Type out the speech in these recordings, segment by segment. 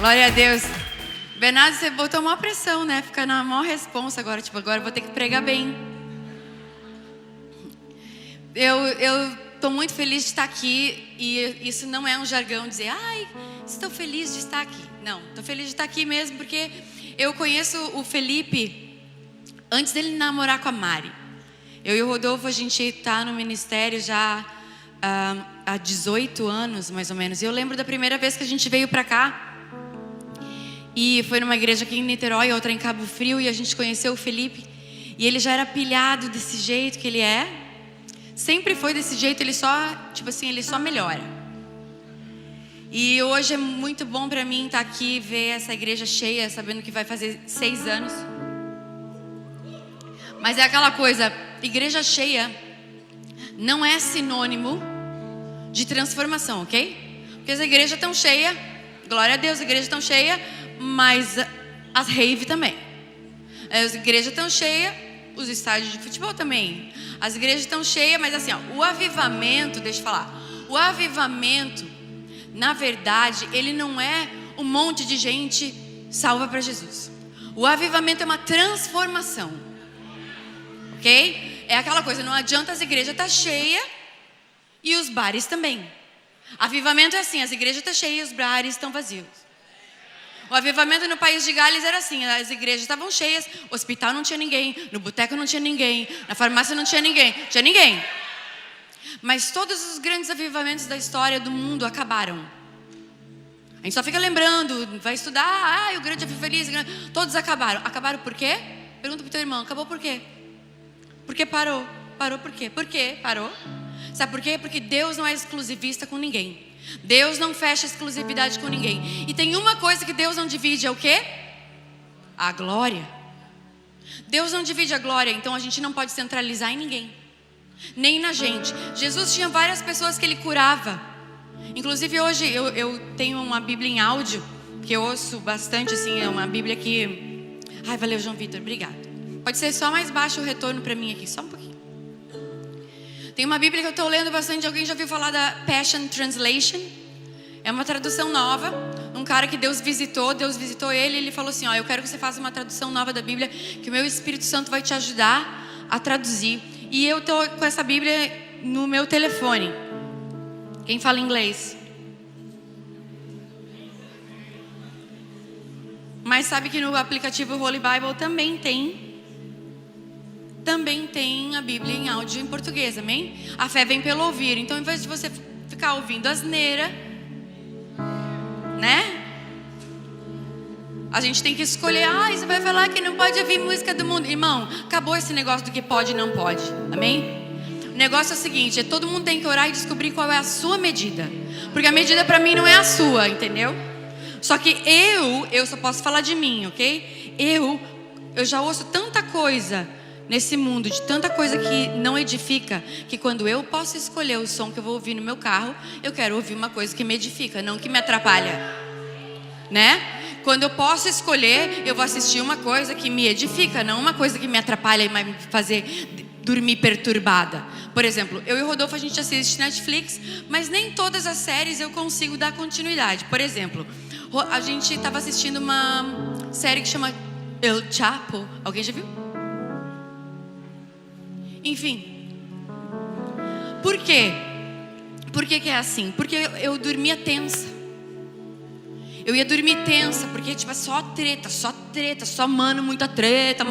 Glória a Deus. Bernardo, você botou uma pressão, né? Fica na maior responsa agora. Tipo, agora eu vou ter que pregar bem. Eu tô muito feliz de estar aqui. E isso não é um jargão dizer, ai, estou feliz de estar aqui. Não, estou feliz de estar aqui mesmo porque eu conheço o Felipe antes dele namorar com a Mari. Eu e o Rodolfo, a gente tá no ministério já há 18 anos, mais ou menos. E eu lembro da primeira vez que a gente veio pra cá. E foi numa igreja aqui em Niterói, outra em Cabo Frio. E a gente conheceu o Felipe. E ele já era pilhado desse jeito que ele é. Sempre foi desse jeito, ele só, tipo assim, ele só melhora. E hoje é muito bom pra mim estar aqui, ver essa igreja cheia, sabendo que vai fazer 6 anos. Mas é aquela coisa, igreja cheia não é sinônimo de transformação, ok? Porque as igrejas estão cheias, glória a Deus, a igreja estão cheia, mas as rave também. As igrejas estão cheias, os estádios de futebol também. As igrejas estão cheias, mas assim, ó, o avivamento, deixa eu falar, o avivamento, na verdade, ele não é um monte de gente salva para Jesus. O avivamento é uma transformação, ok? É aquela coisa, não adianta as igrejas estar cheias e os bares também. Avivamento é assim, as igrejas estão cheias e os bares estão vazios. O avivamento no país de Gales era assim, as igrejas estavam cheias, o hospital não tinha ninguém, no boteco não tinha ninguém, na farmácia não tinha ninguém, tinha ninguém. Mas todos os grandes avivamentos da história do mundo acabaram. A gente só fica lembrando, vai estudar, o grande avivalismo, todos acabaram. Acabaram por quê? Pergunta pro teu irmão, acabou por quê? Porque parou. Parou por quê? Por quê? Parou. Sabe por quê? Porque Deus não é exclusivista com ninguém. Deus não fecha exclusividade com ninguém. E tem uma coisa que Deus não divide, é o quê? A glória. Deus não divide a glória, então a gente não pode centralizar em ninguém, nem na gente. Jesus tinha várias pessoas que ele curava. Inclusive hoje eu tenho uma Bíblia em áudio, que eu ouço bastante, assim, é uma Bíblia que... Ai, valeu, João Vitor, obrigado. Pode ser só mais baixo o retorno para mim aqui, só um pouquinho. Tem uma Bíblia que eu estou lendo bastante. Alguém já ouviu falar da Passion Translation? É uma tradução nova. Um cara que Deus visitou ele. Ele falou assim, eu quero que você faça uma tradução nova da Bíblia, que o meu Espírito Santo vai te ajudar a traduzir. E eu estou com essa Bíblia no meu telefone. Quem fala inglês? Mas sabe que no aplicativo Holy Bible também tem a Bíblia em áudio em português, amém? A fé vem pelo ouvir. Então, em vez de você ficar ouvindo asneira, né? A gente tem que escolher. Você vai falar que não pode ouvir música do mundo. Irmão, acabou esse negócio do que pode e não pode, amém? O negócio é o seguinte, todo mundo tem que orar e descobrir qual é a sua medida. Porque a medida para mim não é a sua, entendeu? Só que eu só posso falar de mim, ok? Eu já ouço tanta coisa nesse mundo, de tanta coisa que não edifica, que quando eu posso escolher o som que eu vou ouvir no meu carro, eu quero ouvir uma coisa que me edifica, não que me atrapalha, né? Quando eu posso escolher, eu vou assistir uma coisa que me edifica, não uma coisa que me atrapalha e vai me fazer dormir perturbada. Por exemplo, eu e o Rodolfo, a gente assiste Netflix, mas nem todas as séries eu consigo dar continuidade. Por exemplo, a gente estava assistindo uma série que chama El Chapo. Alguém já viu? Enfim. Por quê? Por que é assim? Porque eu dormia tensa. Eu ia dormir tensa, porque tipo, só treta, só muita treta,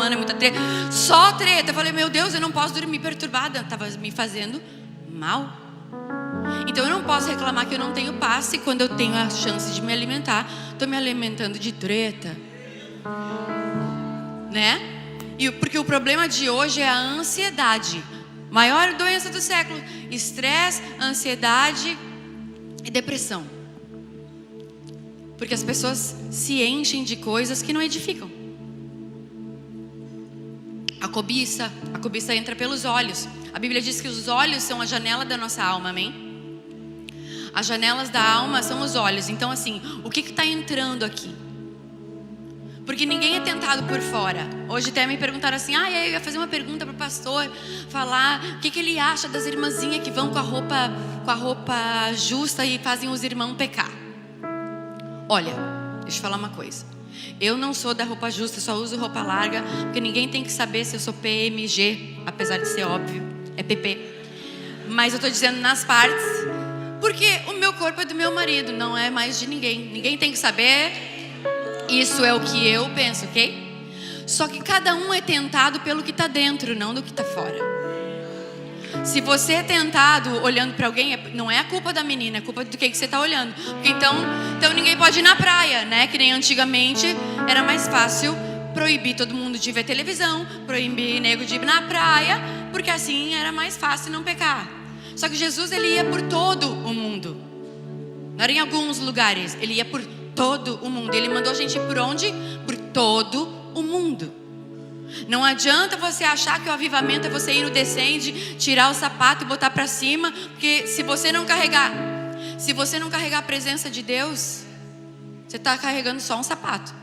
só treta. Eu falei, meu Deus, eu não posso dormir perturbada. Tava me fazendo mal. Então eu não posso reclamar que eu não tenho paz, e quando eu tenho a chance de me alimentar, estou me alimentando de treta, né? Porque o problema de hoje é a ansiedade. Maior doença do século: estresse, ansiedade e depressão. Porque as pessoas se enchem de coisas que não edificam. A cobiça entra pelos olhos. A Bíblia diz que os olhos são a janela da nossa alma, amém? As janelas da alma são os olhos. Então assim, o que está entrando aqui? Porque ninguém é tentado por fora. Hoje até me perguntaram assim, eu ia fazer uma pergunta para o pastor, falar o que ele acha das irmãzinhas que vão com a roupa justa e fazem os irmãos pecar. Olha, Deixa eu falar uma coisa. Eu não sou da roupa justa, só uso roupa larga, porque ninguém tem que saber se eu sou PMG, apesar de ser óbvio, é PP. Mas eu tô dizendo nas partes, porque o meu corpo é do meu marido, não é mais de ninguém. Ninguém tem que saber, isso é o que eu penso, ok? Só que cada um é tentado pelo que está dentro, não do que está fora. Se você é tentado olhando para alguém, não é a culpa da menina, é a culpa do que você está olhando. Porque então ninguém pode ir na praia, né? Que nem antigamente era mais fácil proibir todo mundo de ver televisão, proibir nego de ir na praia, porque assim era mais fácil não pecar. Só que Jesus, ele ia por todo o mundo. Não era em alguns lugares, ele ia por todo o mundo. Ele mandou a gente ir por onde? Por todo o mundo. Não adianta você achar que o avivamento é você ir no descende, tirar o sapato e botar para cima, porque se você não carregar a presença de Deus, você está carregando só um sapato.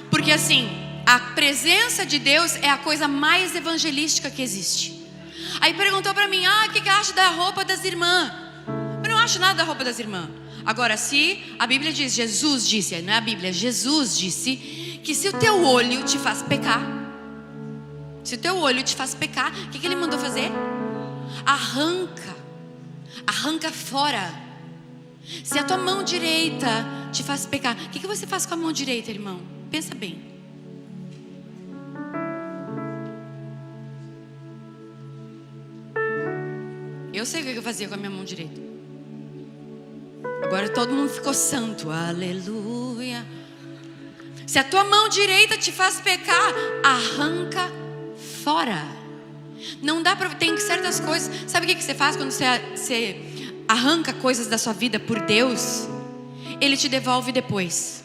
Porque assim, a presença de Deus é a coisa mais evangelística que existe. Aí perguntou para mim, o que acha da roupa das irmãs? Eu não acho nada da roupa das irmãs. Agora, se a Bíblia diz, Jesus disse, não é a Bíblia, Jesus disse que se o teu olho te faz pecar, o que ele mandou fazer? Arranca fora. Se a tua mão direita te faz pecar, o que você faz com a mão direita, irmão? Pensa bem. Eu sei o que eu fazia com a minha mão direita. Agora todo mundo ficou santo, aleluia. Se a tua mão direita te faz pecar, arranca fora. Não dá para... Tem certas coisas... Sabe o que você faz quando você arranca coisas da sua vida por Deus? Ele te devolve depois.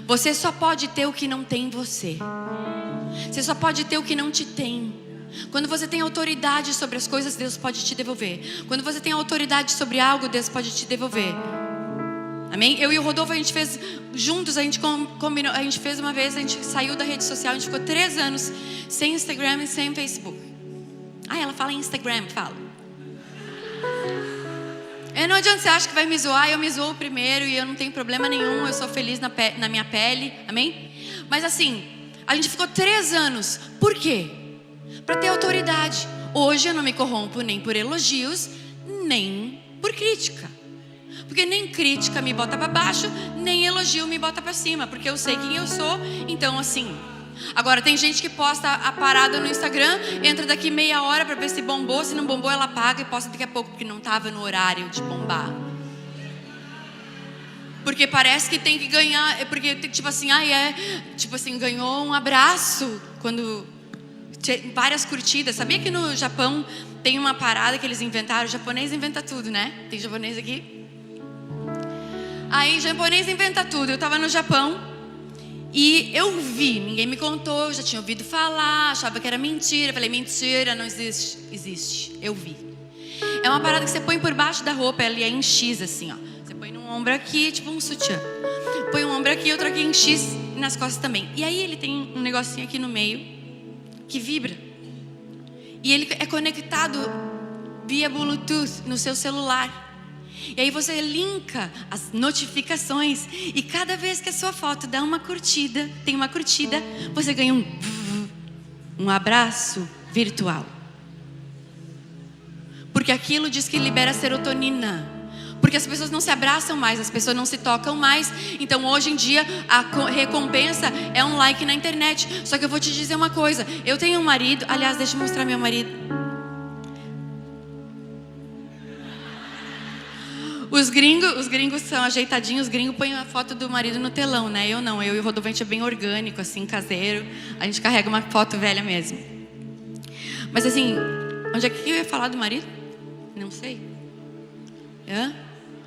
Você só pode ter o que não tem em você. Você só pode ter o que não te tem. Quando você tem autoridade sobre as coisas, Deus pode te devolver. Quando você tem autoridade sobre algo, Deus pode te devolver. Amém? Eu e o Rodolfo, a gente fez juntos, a gente combinou, a gente fez uma vez, a gente saiu da rede social, a gente ficou 3 anos sem Instagram e sem Facebook. Ela fala em Instagram, fala. Não adianta, você acha que vai me zoar, eu me zoo primeiro e eu não tenho problema nenhum, eu sou feliz na minha pele, amém? Mas assim, a gente ficou 3 anos, por quê? Para ter autoridade. Hoje eu não me corrompo nem por elogios, nem por crítica. Porque nem crítica me bota para baixo, nem elogio me bota para cima, porque eu sei quem eu sou. Então assim, agora tem gente que posta a parada no Instagram, entra daqui meia hora para ver se bombou, se não bombou ela paga e posta daqui a pouco, porque não estava no horário de bombar. Porque parece que tem que ganhar, porque tipo assim, tipo assim, ganhou um abraço quando várias curtidas. Sabia que no Japão tem uma parada que eles inventaram? O japonês inventa tudo, né? Tem japonês aqui? Aí, japonês inventa tudo. Eu estava no Japão e eu vi, ninguém me contou, eu já tinha ouvido falar, achava que era mentira. Falei, mentira, não existe. Existe, eu vi. É uma parada que você põe por baixo da roupa, ela é em X assim, ó. Você põe num ombro aqui, tipo um sutiã. Põe um ombro aqui, outro aqui em X, e nas costas também. E aí ele tem um negocinho aqui no meio que vibra. E ele é conectado via Bluetooth no seu celular. E aí você linka as notificações e cada vez que a sua foto dá uma curtida, tem uma curtida, você ganha um abraço virtual. Porque aquilo diz que libera serotonina. Porque as pessoas não se abraçam mais, as pessoas não se tocam mais. Então hoje em dia a recompensa é um like na internet. Só que eu vou te dizer uma coisa, eu tenho um marido, aliás, deixa eu mostrar meu marido. Os gringos são ajeitadinhos, os gringos põem a foto do marido no telão, né? Eu não, eu e o Rodolfo, a gente é bem orgânico, assim, caseiro. A gente carrega uma foto velha mesmo. Mas assim, onde é que eu ia falar do marido? Não sei.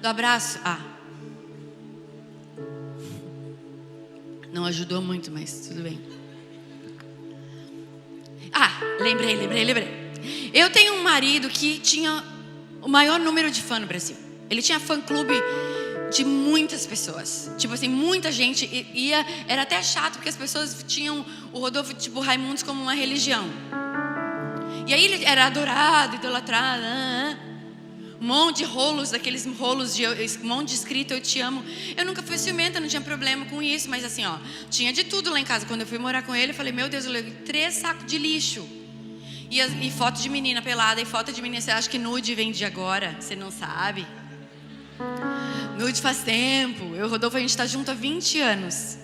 Do abraço? Não ajudou muito, mas tudo bem. Lembrei. Eu tenho um marido que tinha o maior número de fãs no Brasil. Ele tinha fã-clube de muitas pessoas. Tipo assim, muita gente ia... Era até chato, porque as pessoas tinham o Rodolfo, tipo, Raimundos como uma religião. E aí ele era adorado, idolatrado. Um monte de rolos, daqueles rolos de um monte de escrito, eu te amo. Eu nunca fui ciumenta, não tinha problema com isso. Mas assim, ó, tinha de tudo lá em casa. Quando eu fui morar com ele, eu falei, meu Deus, eu levei 3 sacos de lixo. E foto de menina pelada, e foto de menina. Você acha que nude vem de agora? Você não sabe. Nude faz tempo. Eu e o Rodolfo, a gente tá junto há 20 anos.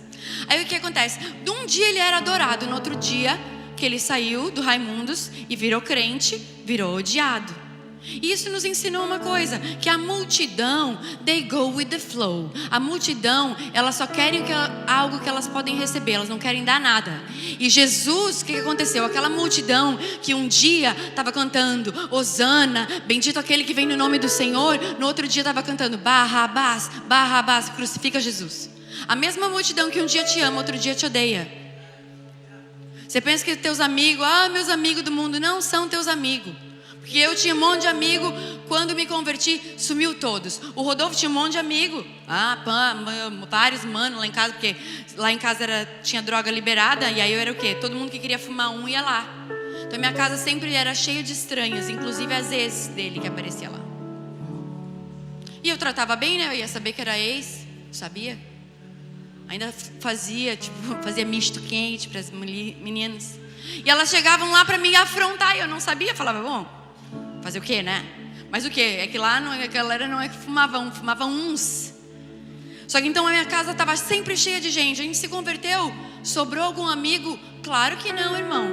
Aí o que acontece? De um dia ele era adorado, no outro dia que ele saiu do Raimundos e virou crente, virou odiado. E isso nos ensinou uma coisa, que a multidão, they go with the flow. A multidão, elas só querem algo que elas podem receber, elas não querem dar nada. E Jesus, o que aconteceu? Aquela multidão que um dia estava cantando Hosana, bendito aquele que vem no nome do Senhor, no outro dia estava cantando Barrabás, Barrabás, crucifica Jesus. A mesma multidão que um dia te ama, outro dia te odeia. Você pensa que teus amigos, meus amigos do mundo, não são teus amigos. Porque eu tinha um monte de amigo, quando me converti, sumiu todos. O Rodolfo tinha um monte de amigo. Vários manos lá em casa, porque lá em casa tinha droga liberada, e aí eu era o quê? Todo mundo que queria fumar ia lá. Então minha casa sempre era cheia de estranhas, inclusive as ex dele que aparecia lá. E eu tratava bem, né? Eu ia saber que era ex, sabia? Ainda fazia misto quente para as meninas. E elas chegavam lá para me afrontar, e eu não sabia, falava, bom, fazer o quê, né? Mas o quê? É que lá a galera não é que fumavam uns. Só que então a minha casa estava sempre cheia de gente. A gente se converteu, sobrou algum amigo? Claro que não, irmão.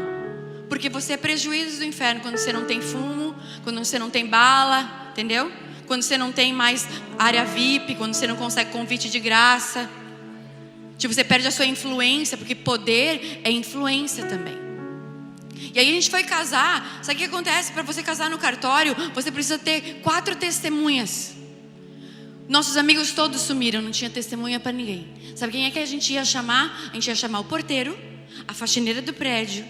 Porque você é prejuízo do inferno quando você não tem fumo, quando você não tem bala, entendeu? Quando você não tem mais área VIP, quando você não consegue convite de graça. Tipo, você perde a sua influência, porque poder é influência também. E aí a gente foi casar. Sabe o que acontece? Para você casar no cartório, você precisa ter 4 testemunhas. Nossos amigos todos sumiram, não tinha testemunha para ninguém. Sabe quem é que a gente ia chamar? A gente ia chamar o porteiro, a faxineira do prédio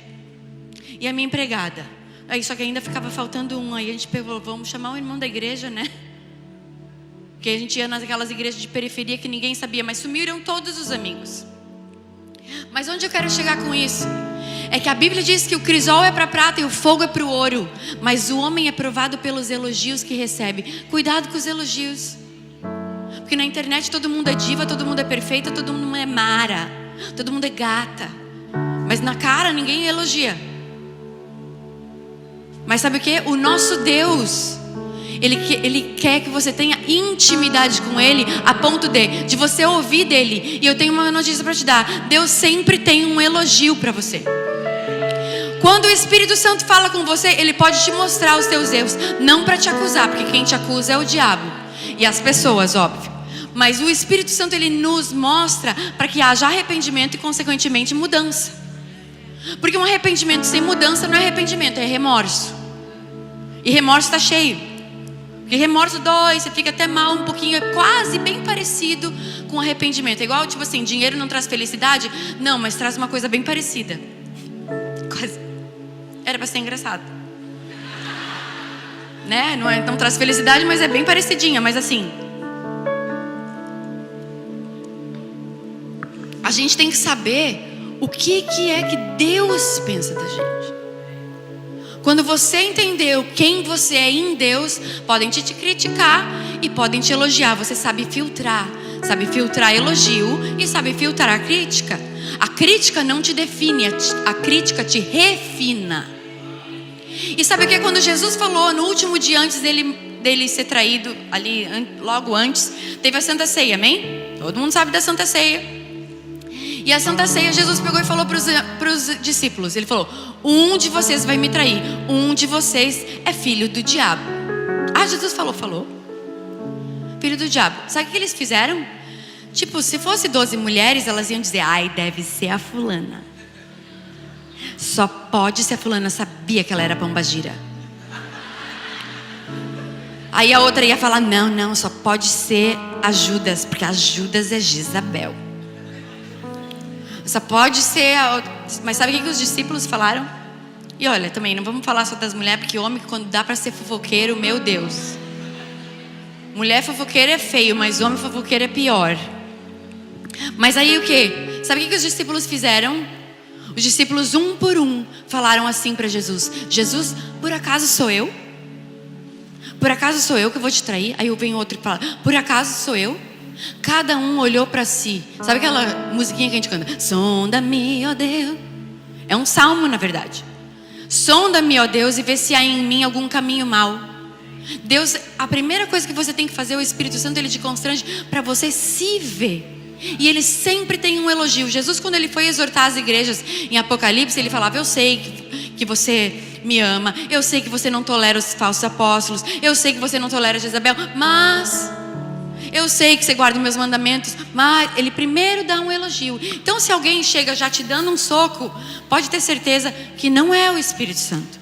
e a minha empregada. Aí só que ainda ficava faltando um. Aí a gente pegou, vamos chamar o irmão da igreja, né? Porque a gente ia naquelas igrejas de periferia que ninguém sabia, mas sumiram todos os amigos. Mas onde eu quero chegar com isso? É que a Bíblia diz que o crisol é para a prata e o fogo é para o ouro, mas o homem é provado pelos elogios que recebe. Cuidado com os elogios, porque na internet todo mundo é diva, todo mundo é perfeita, todo mundo é mara, todo mundo é gata, mas na cara ninguém elogia. Mas sabe o que? O nosso Deus, Ele quer que você tenha intimidade com Ele, a ponto de você ouvir dEle. E eu tenho uma notícia para te dar: Deus sempre tem um elogio para você. Quando o Espírito Santo fala com você, Ele pode te mostrar os teus erros, não para te acusar, porque quem te acusa é o diabo e as pessoas, óbvio. Mas o Espírito Santo, Ele nos mostra para que haja arrependimento e consequentemente mudança. Porque um arrependimento sem mudança não é arrependimento, é remorso. E remorso está cheio. Porque remorso dói, você fica até mal um pouquinho, é quase bem parecido com arrependimento. É igual, tipo assim, dinheiro não traz felicidade? Não, mas traz uma coisa bem parecida. Quase. Era para ser engraçado, né? Não traz felicidade, mas é bem parecidinha. Mas assim, a gente tem que saber o que é que Deus pensa da gente. Quando você entendeu quem você é em Deus, podem te criticar e podem te elogiar. Você sabe filtrar elogio e sabe filtrar a crítica. A crítica não te define, a crítica te refina. E sabe o que? Quando Jesus falou no último dia antes dele ser traído, ali logo antes, teve a Santa Ceia, amém? Todo mundo sabe da Santa Ceia. E a Santa Ceia, Jesus pegou e falou para os discípulos. Ele falou: um de vocês vai me trair, um de vocês é filho do diabo. Jesus falou filho do diabo. Sabe o que eles fizeram? Tipo, se fosse 12 mulheres, elas iam dizer: ai, deve ser a fulana. Só pode ser a fulana, sabia que ela era pombagira. Aí a outra ia falar: não, só pode ser a Judas, porque a Judas é Jezabel. Só pode ser a outra. Mas sabe o que os discípulos falaram? E olha, também não vamos falar só das mulheres, porque homem, quando dá para ser fofoqueiro, meu Deus. Mulher fofoqueira é feio, mas homem fofoqueiro é pior. Mas aí o que? Sabe o que os discípulos fizeram? Os discípulos, um por um, falaram assim para Jesus: Jesus, por acaso sou eu? Por acaso sou eu que vou te trair? Aí vem outro e fala, por acaso sou eu? Cada um olhou para si. Sabe aquela musiquinha que a gente canta? Sonda-me, ó Deus. É um salmo, na verdade. Sonda-me, ó Deus, e vê se há em mim algum caminho mau. Deus, a primeira coisa que você tem que fazer, o Espírito Santo, ele te constrange para você se ver. E ele sempre tem um elogio. Jesus, quando ele foi exortar as igrejas em Apocalipse, ele falava, eu sei que você me ama, eu sei que você não tolera os falsos apóstolos, eu sei que você não tolera Jezabel, mas eu sei que você guarda os meus mandamentos. Mas ele primeiro dá um elogio. Então, se alguém chega já te dando um soco, pode ter certeza que não é o Espírito Santo.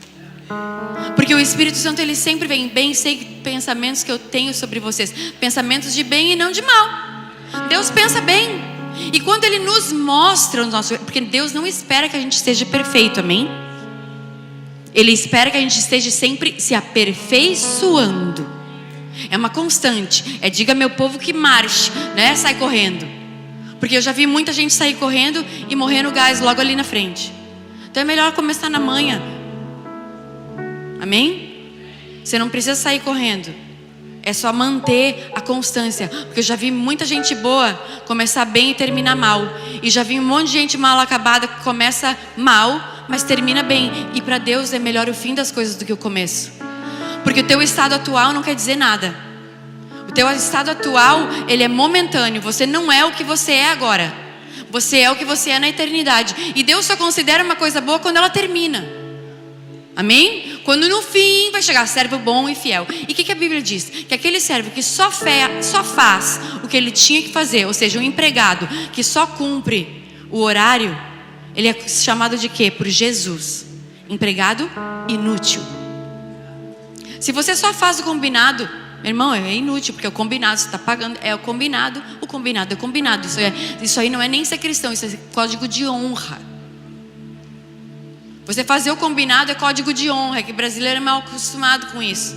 Porque o Espírito Santo, ele sempre vem, bem sei pensamentos que eu tenho sobre vocês, pensamentos de bem e não de mal. Deus pensa bem. E quando ele nos mostra o nosso, porque Deus não espera que a gente seja perfeito, amém? Ele espera que a gente esteja sempre se aperfeiçoando. É uma constante. É diga meu povo que marche, né? Sai correndo. Porque eu já vi muita gente sair correndo e morrer no gás logo ali na frente. Então é melhor começar na manhã. Amém? Você não precisa sair correndo. É só manter a constância. Porque eu já vi muita gente boa começar bem e terminar mal. E já vi um monte de gente mal acabada que começa mal, mas termina bem. E para Deus é melhor o fim das coisas do que o começo. Porque o teu estado atual não quer dizer nada. O teu estado atual, ele é momentâneo. Você não é o que você é agora. Você é o que você é na eternidade. E Deus só considera uma coisa boa quando ela termina. Amém? Quando no fim vai chegar servo bom e fiel. E o que a Bíblia diz? Que aquele servo que só faz o que ele tinha que fazer, ou seja, um empregado que só cumpre o horário, ele é chamado de quê? Por Jesus. Empregado inútil. Se você só faz o combinado, meu irmão, é inútil, porque o combinado você está pagando, é o combinado é combinado. Isso aí não é nem ser cristão, isso é código de honra. Você fazer o combinado é código de honra, que brasileiro é mal acostumado com isso.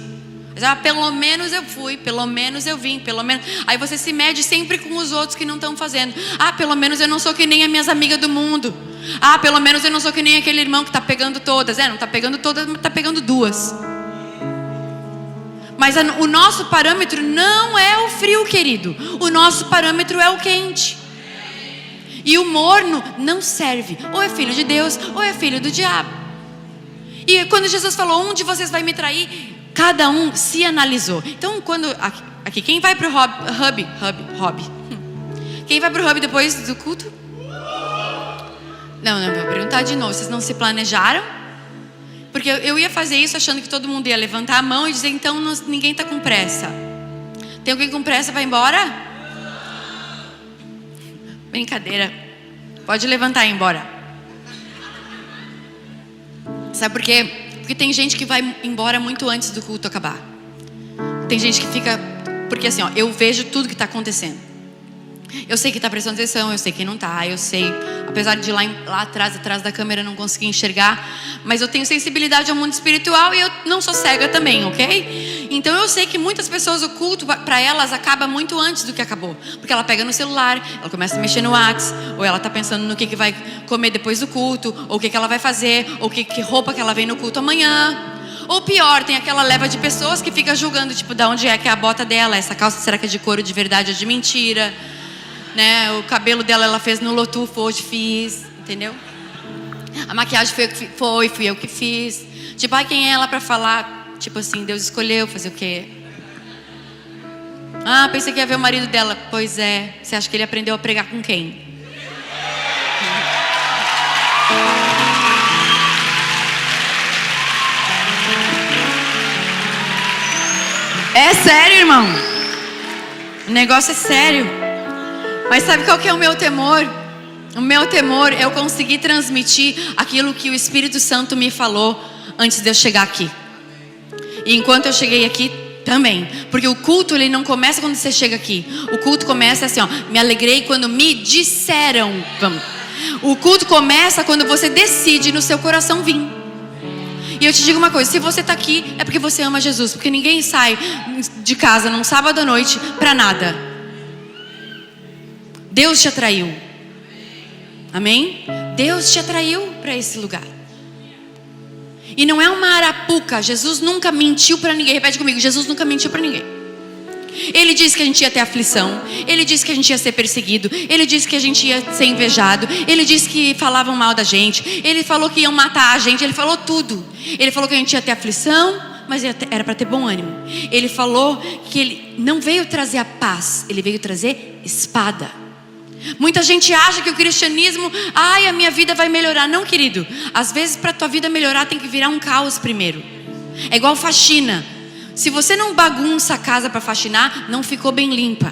Mas, pelo menos eu fui, pelo menos eu vim, pelo menos. Aí você se mede sempre com os outros que não estão fazendo. Pelo menos eu não sou que nem as minhas amigas do mundo. Pelo menos eu não sou que nem aquele irmão que está pegando todas. Não está pegando todas, mas está pegando duas. Mas o nosso parâmetro não é o frio, querido. O nosso parâmetro é o quente. E o morno não serve. Ou é filho de Deus, ou é filho do diabo. E quando Jesus falou, um de vocês vai me trair, cada um se analisou. Então, quando aqui quem vai para o hub? Quem vai para o hub depois do culto? Não, vou perguntar de novo. Vocês não se planejaram? Porque eu ia fazer isso achando que todo mundo ia levantar a mão e dizer, então ninguém está com pressa. Tem alguém com pressa, vai embora? Brincadeira. Pode levantar e ir embora. Sabe por quê? Porque tem gente que vai embora muito antes do culto acabar. Tem gente que fica... Porque assim, eu vejo tudo que está acontecendo. Eu sei que está prestando atenção, eu sei que não está, eu sei, apesar de lá atrás da câmera não conseguir enxergar, mas eu tenho sensibilidade ao mundo espiritual e eu não sou cega também, ok? Então eu sei que muitas pessoas, o culto para elas acaba muito antes do que acabou, porque ela pega no celular, ela começa a mexer no WhatsApp, ou ela está pensando no que vai comer depois do culto, ou o que ela vai fazer, ou que roupa que ela vem no culto amanhã. Ou pior, tem aquela leva de pessoas que fica julgando, tipo, da onde é que é a bota dela, essa calça será que é de couro de verdade ou de mentira? Né? O cabelo dela ela fez no Lotufo, hoje fiz, entendeu? A maquiagem fui eu que fiz. Tipo, quem é ela para falar? Tipo assim, Deus escolheu fazer o quê? Pensei que ia ver o marido dela. Pois é, você acha que ele aprendeu a pregar com quem? É sério, irmão. O negócio é sério. Mas sabe qual que é o meu temor? O meu temor é eu conseguir transmitir aquilo que o Espírito Santo me falou antes de eu chegar aqui. E enquanto eu cheguei aqui também. Porque o culto ele não começa quando você chega aqui. O culto começa assim, me alegrei quando me disseram. Vamos. O culto começa quando você decide no seu coração vir. E eu te digo uma coisa, se você está aqui é porque você ama Jesus. Porque ninguém sai de casa num sábado à noite para nada. Deus te atraiu. Amém? Deus te atraiu para esse lugar. E não é uma arapuca. Jesus nunca mentiu para ninguém. Repete comigo, Jesus nunca mentiu para ninguém. Ele disse que a gente ia ter aflição. Ele disse que a gente ia ser perseguido. Ele disse que a gente ia ser invejado. Ele disse que falavam mal da gente. Ele falou que iam matar a gente. Ele falou tudo. Ele falou que a gente ia ter aflição, mas era para ter bom ânimo. Ele falou que ele não veio trazer a paz. Ele veio trazer espada. Muita gente acha que o cristianismo, a minha vida vai melhorar. Não, querido. Às vezes para a tua vida melhorar tem que virar um caos primeiro. É igual faxina. Se você não bagunça a casa para faxinar, não ficou bem limpa.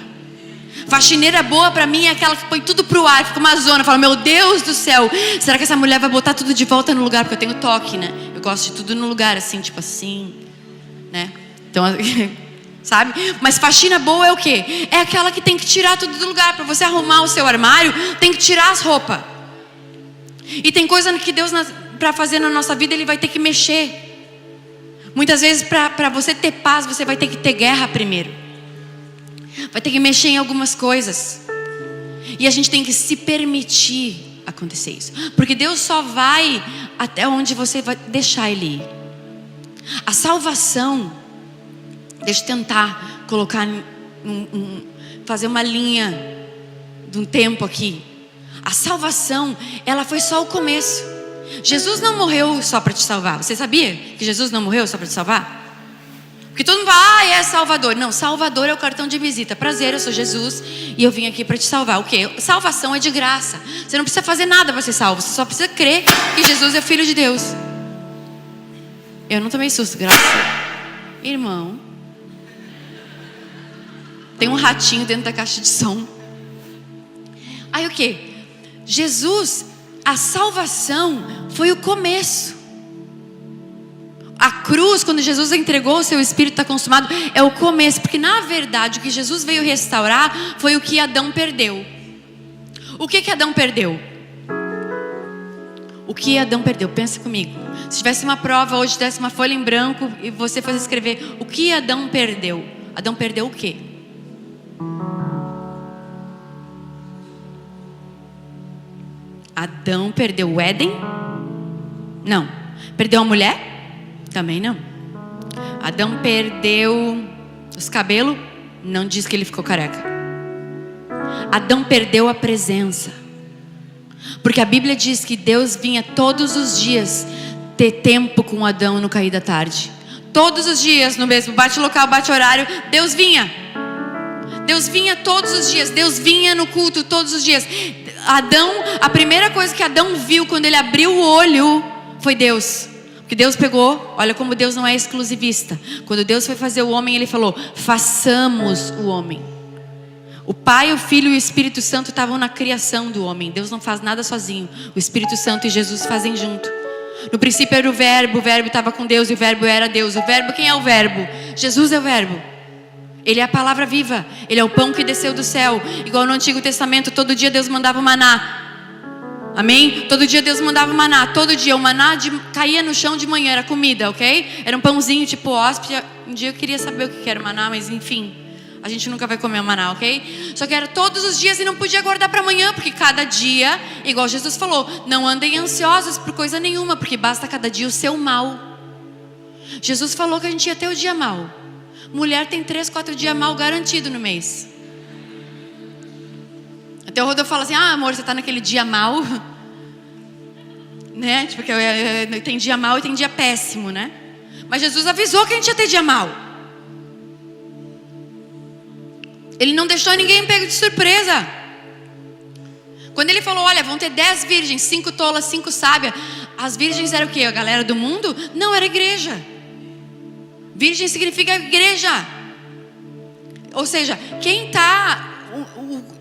Faxineira boa para mim é aquela que põe tudo pro ar, fica uma zona. Fala, meu Deus do céu, será que essa mulher vai botar tudo de volta no lugar? Porque eu tenho toque, né? Eu gosto de tudo no lugar, assim, tipo assim, né? Então... sabe? Mas faxina boa é o quê? É aquela que tem que tirar tudo do lugar. Para você arrumar o seu armário, tem que tirar as roupas. E tem coisa que Deus, para fazer na nossa vida, Ele vai ter que mexer. Muitas vezes, para você ter paz, você vai ter que ter guerra primeiro. Vai ter que mexer em algumas coisas. E a gente tem que se permitir acontecer isso. Porque Deus só vai até onde você vai deixar Ele ir. A salvação... Deixa eu tentar colocar, fazer uma linha de um tempo aqui. A salvação, ela foi só o começo. Jesus não morreu só para te salvar. Você sabia que Jesus não morreu só para te salvar? Porque todo mundo fala, é Salvador. Não, Salvador é o cartão de visita. Prazer, eu sou Jesus e eu vim aqui para te salvar. O quê? Salvação é de graça. Você não precisa fazer nada para ser salvo. Você só precisa crer que Jesus é Filho de Deus. Eu não tomei susto, graças a Deus. Irmão, tem um ratinho dentro da caixa de som. Aí o quê? Jesus, a salvação foi o começo. A cruz, quando Jesus entregou o seu espírito, está consumado, é o começo. Porque na verdade o que Jesus veio restaurar foi o que Adão perdeu. O que Adão perdeu? O que Adão perdeu? Pensa comigo. Se tivesse uma prova hoje, desse uma folha em branco e você fosse escrever o que Adão perdeu. Adão perdeu o quê? Adão perdeu o Éden? Não. Perdeu a mulher? Também não. Adão perdeu os cabelos? Não diz que ele ficou careca. Adão perdeu a presença. Porque a Bíblia diz que Deus vinha todos os dias ter tempo com Adão no cair da tarde. Todos os dias, no mesmo bate local, bate horário, Deus vinha. Deus vinha todos os dias. Deus vinha no culto todos os dias. Adão, a primeira coisa que Adão viu quando ele abriu o olho foi Deus. Porque Deus pegou, olha como Deus não é exclusivista. Quando Deus foi fazer o homem, Ele falou, façamos o homem. O Pai, o Filho e o Espírito Santo estavam na criação do homem. Deus não faz nada sozinho. O Espírito Santo e Jesus fazem junto. No princípio era o Verbo estava com Deus e o Verbo era Deus. O Verbo, quem é o Verbo? Jesus é o Verbo. Ele é a palavra viva. Ele é o pão que desceu do céu. Igual no Antigo Testamento, todo dia Deus mandava o maná. Amém? Todo dia Deus mandava o maná. Todo dia o maná caía no chão de manhã. Era comida, ok? Era um pãozinho tipo hóspede. Um dia eu queria saber o que era o maná, mas enfim, a gente nunca vai comer o maná, ok? Só que era todos os dias e não podia guardar para amanhã. Porque cada dia, igual Jesus falou, não andem ansiosos por coisa nenhuma, porque basta cada dia o seu mal. Jesus falou que a gente ia ter o dia mal. Mulher tem 3, 4 dias mal garantido no mês. Até o Rodolfo fala assim, amor, você está naquele dia mal, né? Tipo, tem dia mal e tem dia péssimo, né? Mas Jesus avisou que a gente ia ter dia mal. Ele não deixou ninguém pego de surpresa. Quando Ele falou, olha, vão ter 10 virgens, 5 tolas, 5 sábias. As virgens eram o quê? A galera do mundo? Não, era igreja. Virgem significa igreja. Ou seja, quem está...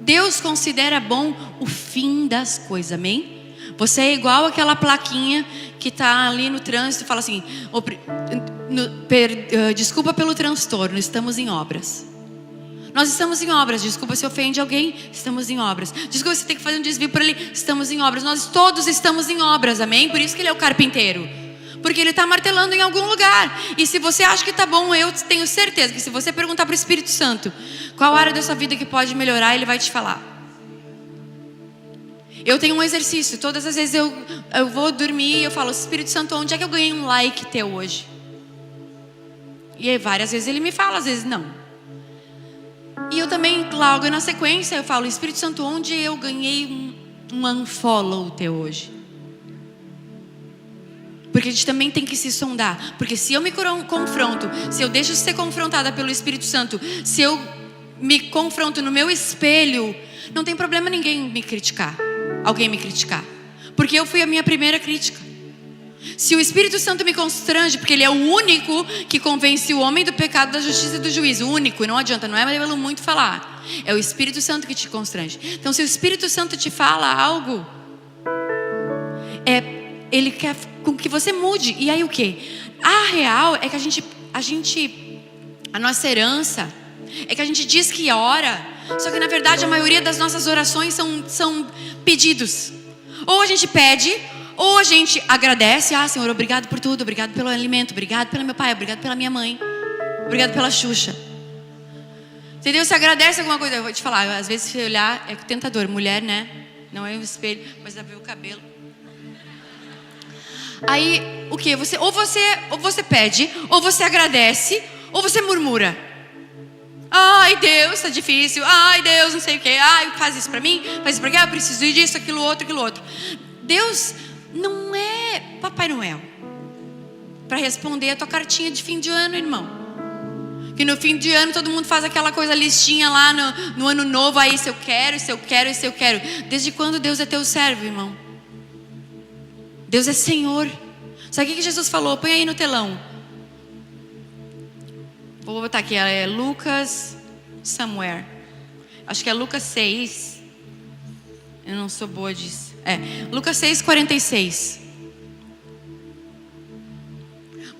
Deus considera bom o fim das coisas, amém? Você é igual aquela plaquinha que está ali no trânsito e fala assim, desculpa pelo transtorno, estamos em obras. Nós estamos em obras. Desculpa se ofende alguém, estamos em obras. Desculpa se tem que fazer um desvio por ali, estamos em obras. Nós todos estamos em obras, amém? Por isso que Ele é o carpinteiro. Porque Ele está martelando em algum lugar. E se você acha que está bom, eu tenho certeza que se você perguntar para o Espírito Santo qual área da sua vida que pode melhorar, Ele vai te falar. Eu tenho um exercício. Todas as vezes eu vou dormir e eu falo: Espírito Santo, onde é que eu ganhei um like teu hoje? E aí várias vezes ele me fala, às vezes não. E eu também, logo na sequência, eu falo: Espírito Santo, onde eu ganhei um unfollow teu hoje? Porque a gente também tem que se sondar. Porque se eu me confronto, se eu deixo de ser confrontada pelo Espírito Santo, se eu me confronto no meu espelho, não tem problema ninguém me criticar, alguém me criticar, porque eu fui a minha primeira crítica. Se o Espírito Santo me constrange, porque Ele é o único que convence o homem do pecado, da justiça e do juízo, o único, e não adianta, não é pelo muito falar, é o Espírito Santo que te constrange. Então se o Espírito Santo te fala algo, Ele quer com que você mude. E aí o que? A real é que a nossa herança é que a gente diz que ora, só que na verdade a maioria das nossas orações são pedidos. Ou a gente pede, ou a gente agradece: Senhor, obrigado por tudo, obrigado pelo alimento, obrigado pelo meu pai, obrigado pela minha mãe, obrigado pela Xuxa. Entendeu? Se agradece alguma coisa, eu vou te falar, às vezes se olhar é tentador, mulher, né? Não é o espelho, mas dá pra ver o cabelo. Aí, o que? Ou você pede, ou você agradece, ou você murmura. Ai, Deus, tá difícil. Ai, Deus, não sei o que. Ai, faz isso pra mim, faz isso pra cá, eu preciso disso, aquilo outro. Deus não é Papai Noel para responder a tua cartinha de fim de ano, irmão. Que no fim de ano todo mundo faz aquela coisa, listinha lá no ano novo. Aí, se eu quero. Desde quando Deus é teu servo, irmão? Deus é Senhor. Sabe o que Jesus falou? Põe aí no telão. Vou botar aqui, é Lucas somewhere. Acho que é Lucas 6. Eu não sou boa disso. Lucas 6:46.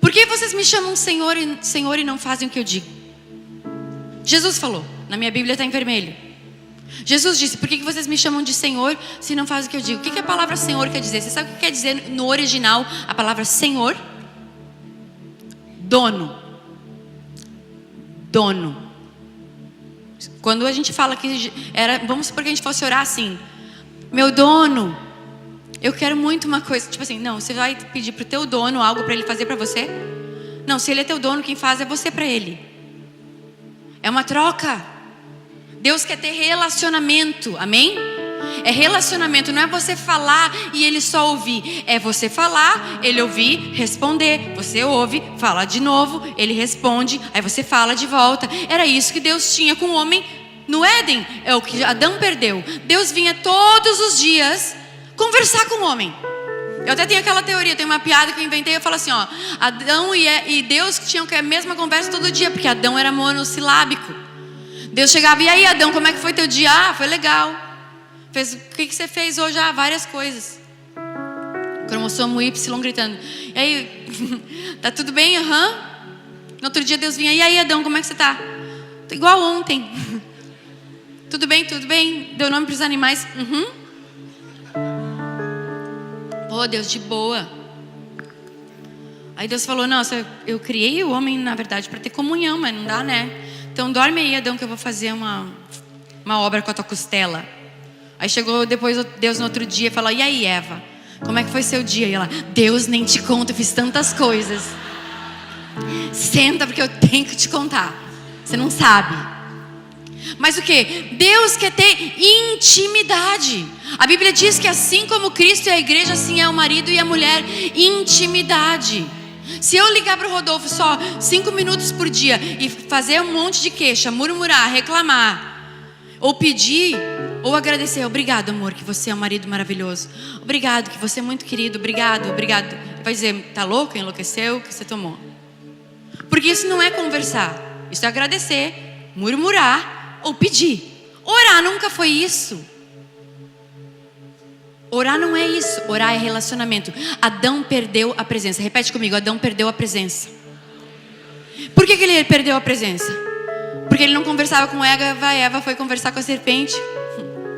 Por que vocês me chamam Senhor e não fazem o que eu digo? Jesus falou. Na minha Bíblia está em vermelho. Jesus disse: por que vocês me chamam de Senhor se não fazem o que eu digo? O que a palavra Senhor quer dizer? Você sabe o que quer dizer no original a palavra Senhor? Dono. Quando a gente fala que vamos supor que a gente fosse orar assim: meu dono, eu quero muito uma coisa. Tipo assim, não, você vai pedir pro teu dono algo para ele fazer para você? Não, se ele é teu dono, quem faz é você para ele. É uma troca. Deus quer ter relacionamento, amém? É relacionamento, não é você falar e ele só ouvir. É você falar, ele ouvir, responder. Você ouve, fala de novo, ele responde, aí você fala de volta. Era isso que Deus tinha com o homem no Éden. É o que Adão perdeu. Deus vinha todos os dias conversar com o homem. Eu até tenho aquela teoria, tem uma piada que eu inventei. Eu falo assim, Adão e Deus tinham a mesma conversa todo dia, porque Adão era monossilábico. Deus chegava: e aí, Adão, como é que foi teu dia? Foi legal. O que você fez hoje? Várias coisas. Cromossomo Y gritando: e aí, tá tudo bem? Aham. No outro dia Deus vinha: e aí, Adão, como é que você tá? Tô igual ontem. Tudo bem? Deu nome para os animais? Pô, Deus, de boa. Aí Deus falou: não, eu criei o homem, na verdade, para ter comunhão, mas não dá, né? Então dorme aí, Adão, que eu vou fazer uma obra com a tua costela. Aí chegou depois Deus no outro dia e falou: e aí, Eva, como é que foi seu dia? E ela: Deus, nem te conto, eu fiz tantas coisas. Senta, porque eu tenho que te contar. Você não sabe. Mas o que? Deus quer ter intimidade. A Bíblia diz que assim como Cristo e a igreja, assim é o marido e a mulher. Intimidade. Se eu ligar para o Rodolfo só 5 minutos por dia e fazer um monte de queixa, murmurar, reclamar, ou pedir, ou agradecer: obrigado, amor, que você é um marido maravilhoso. Obrigado, que você é muito querido. Obrigado. Vai dizer: tá louco? Enlouqueceu? O que você tomou? Porque isso não é conversar. Isso é agradecer, murmurar ou pedir. Orar nunca foi isso. Orar não é isso. Orar é relacionamento. Adão perdeu a presença. Repete comigo: Adão perdeu a presença. Por que ele perdeu a presença? Porque ele não conversava com Eva. Eva foi conversar com a serpente.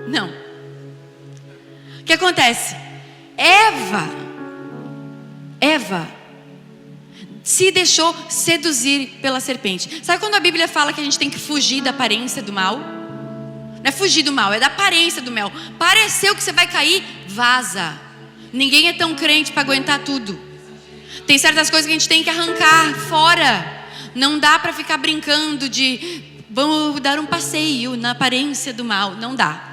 Não. O que acontece? Eva se deixou seduzir pela serpente. Sabe quando a Bíblia fala que a gente tem que fugir da aparência do mal? Não é fugir do mal, é da aparência do mal. Pareceu que você vai cair, vaza. Ninguém é tão crente para aguentar tudo. Tem certas coisas que a gente tem que arrancar fora. Não dá para ficar brincando de vamos dar um passeio na aparência do mal. Não dá.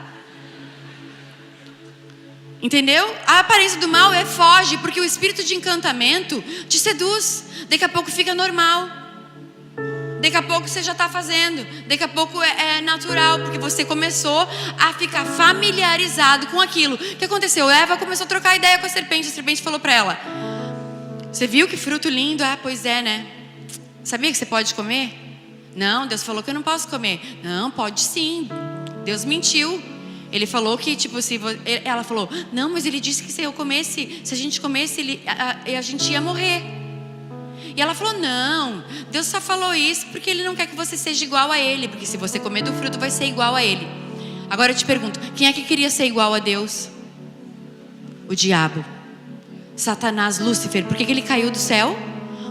Entendeu? A aparência do mal foge, porque o espírito de encantamento te seduz. Daqui a pouco fica normal. Daqui a pouco você já está fazendo. Daqui a pouco é natural, porque você começou a ficar familiarizado com aquilo. O que aconteceu? Eva começou a trocar ideia com a serpente falou para ela: você viu que fruto lindo? Ah, pois é, né? Sabia que você pode comer? Não, Deus falou que eu não posso comer. Não, pode sim. Deus mentiu. Ele falou que, tipo, ela falou: não, mas ele disse que se a gente comesse, a gente ia morrer. E ela falou: não, Deus só falou isso porque Ele não quer que você seja igual a Ele, porque se você comer do fruto vai ser igual a Ele. Agora eu te pergunto, quem é que queria ser igual a Deus? O diabo, Satanás, Lúcifer. Por que ele caiu do céu?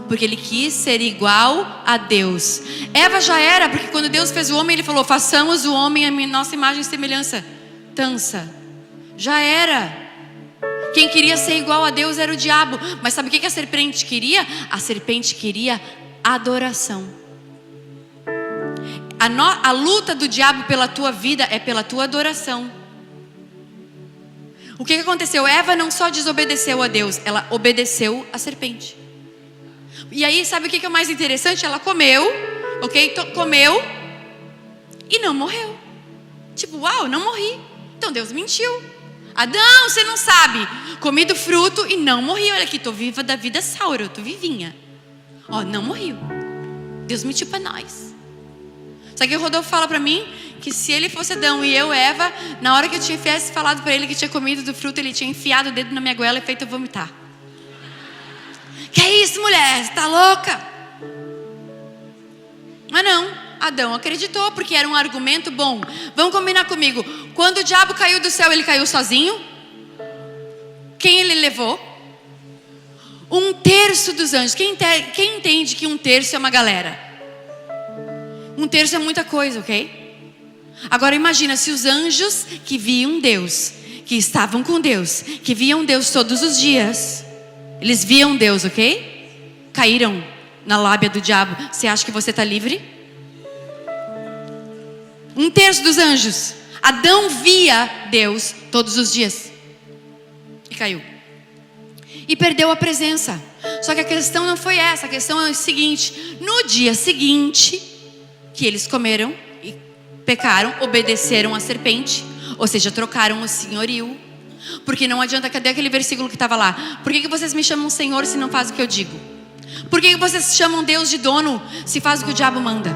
Porque ele quis ser igual a Deus. Eva já era, porque quando Deus fez o homem, Ele falou: façamos o homem a nossa imagem e semelhança. Tança. Já era. Quem queria ser igual a Deus era o diabo. Mas sabe o que a serpente queria? A serpente queria adoração. A luta do diabo pela tua vida é pela tua adoração. O que aconteceu? Eva não só desobedeceu a Deus, ela obedeceu a serpente. E aí, sabe o que é o mais interessante? Ela comeu, ok? Comeu e não morreu. Tipo, uau, não morri. Então Deus mentiu. Adão, você não sabe. Comi do fruto e não morri. Olha aqui, estou viva da vida saura, eu estou vivinha. Ó, não morri. Deus mentiu para nós. Só que o Rodolfo fala para mim que se ele fosse Adão e eu Eva, na hora que eu tivesse falado para ele que tinha comido do fruto, ele tinha enfiado o dedo na minha goela e feito eu vomitar. Que é isso, mulher? Você tá louca? Mas não, Adão acreditou, porque era um argumento bom. Vamos combinar comigo. Quando o diabo caiu do céu, ele caiu sozinho? Quem ele levou? 1/3 dos anjos. Quem entende que 1/3 é uma galera? 1/3 é muita coisa, ok? Agora imagina se os anjos que viam Deus, que estavam com Deus, que viam Deus todos os dias, eles viam Deus, ok? Caíram na lábia do diabo. Você acha que você está livre? 1/3 dos anjos. Adão via Deus todos os dias e caiu e perdeu a presença. Só que a questão não foi essa. A questão é o seguinte: no dia seguinte que eles comeram e pecaram, obedeceram a serpente, ou seja, trocaram o senhorio. Porque não adianta, cadê aquele versículo que estava lá? Por que vocês me chamam Senhor se não faz o que eu digo? Por que vocês chamam Deus de dono se faz o que o diabo manda?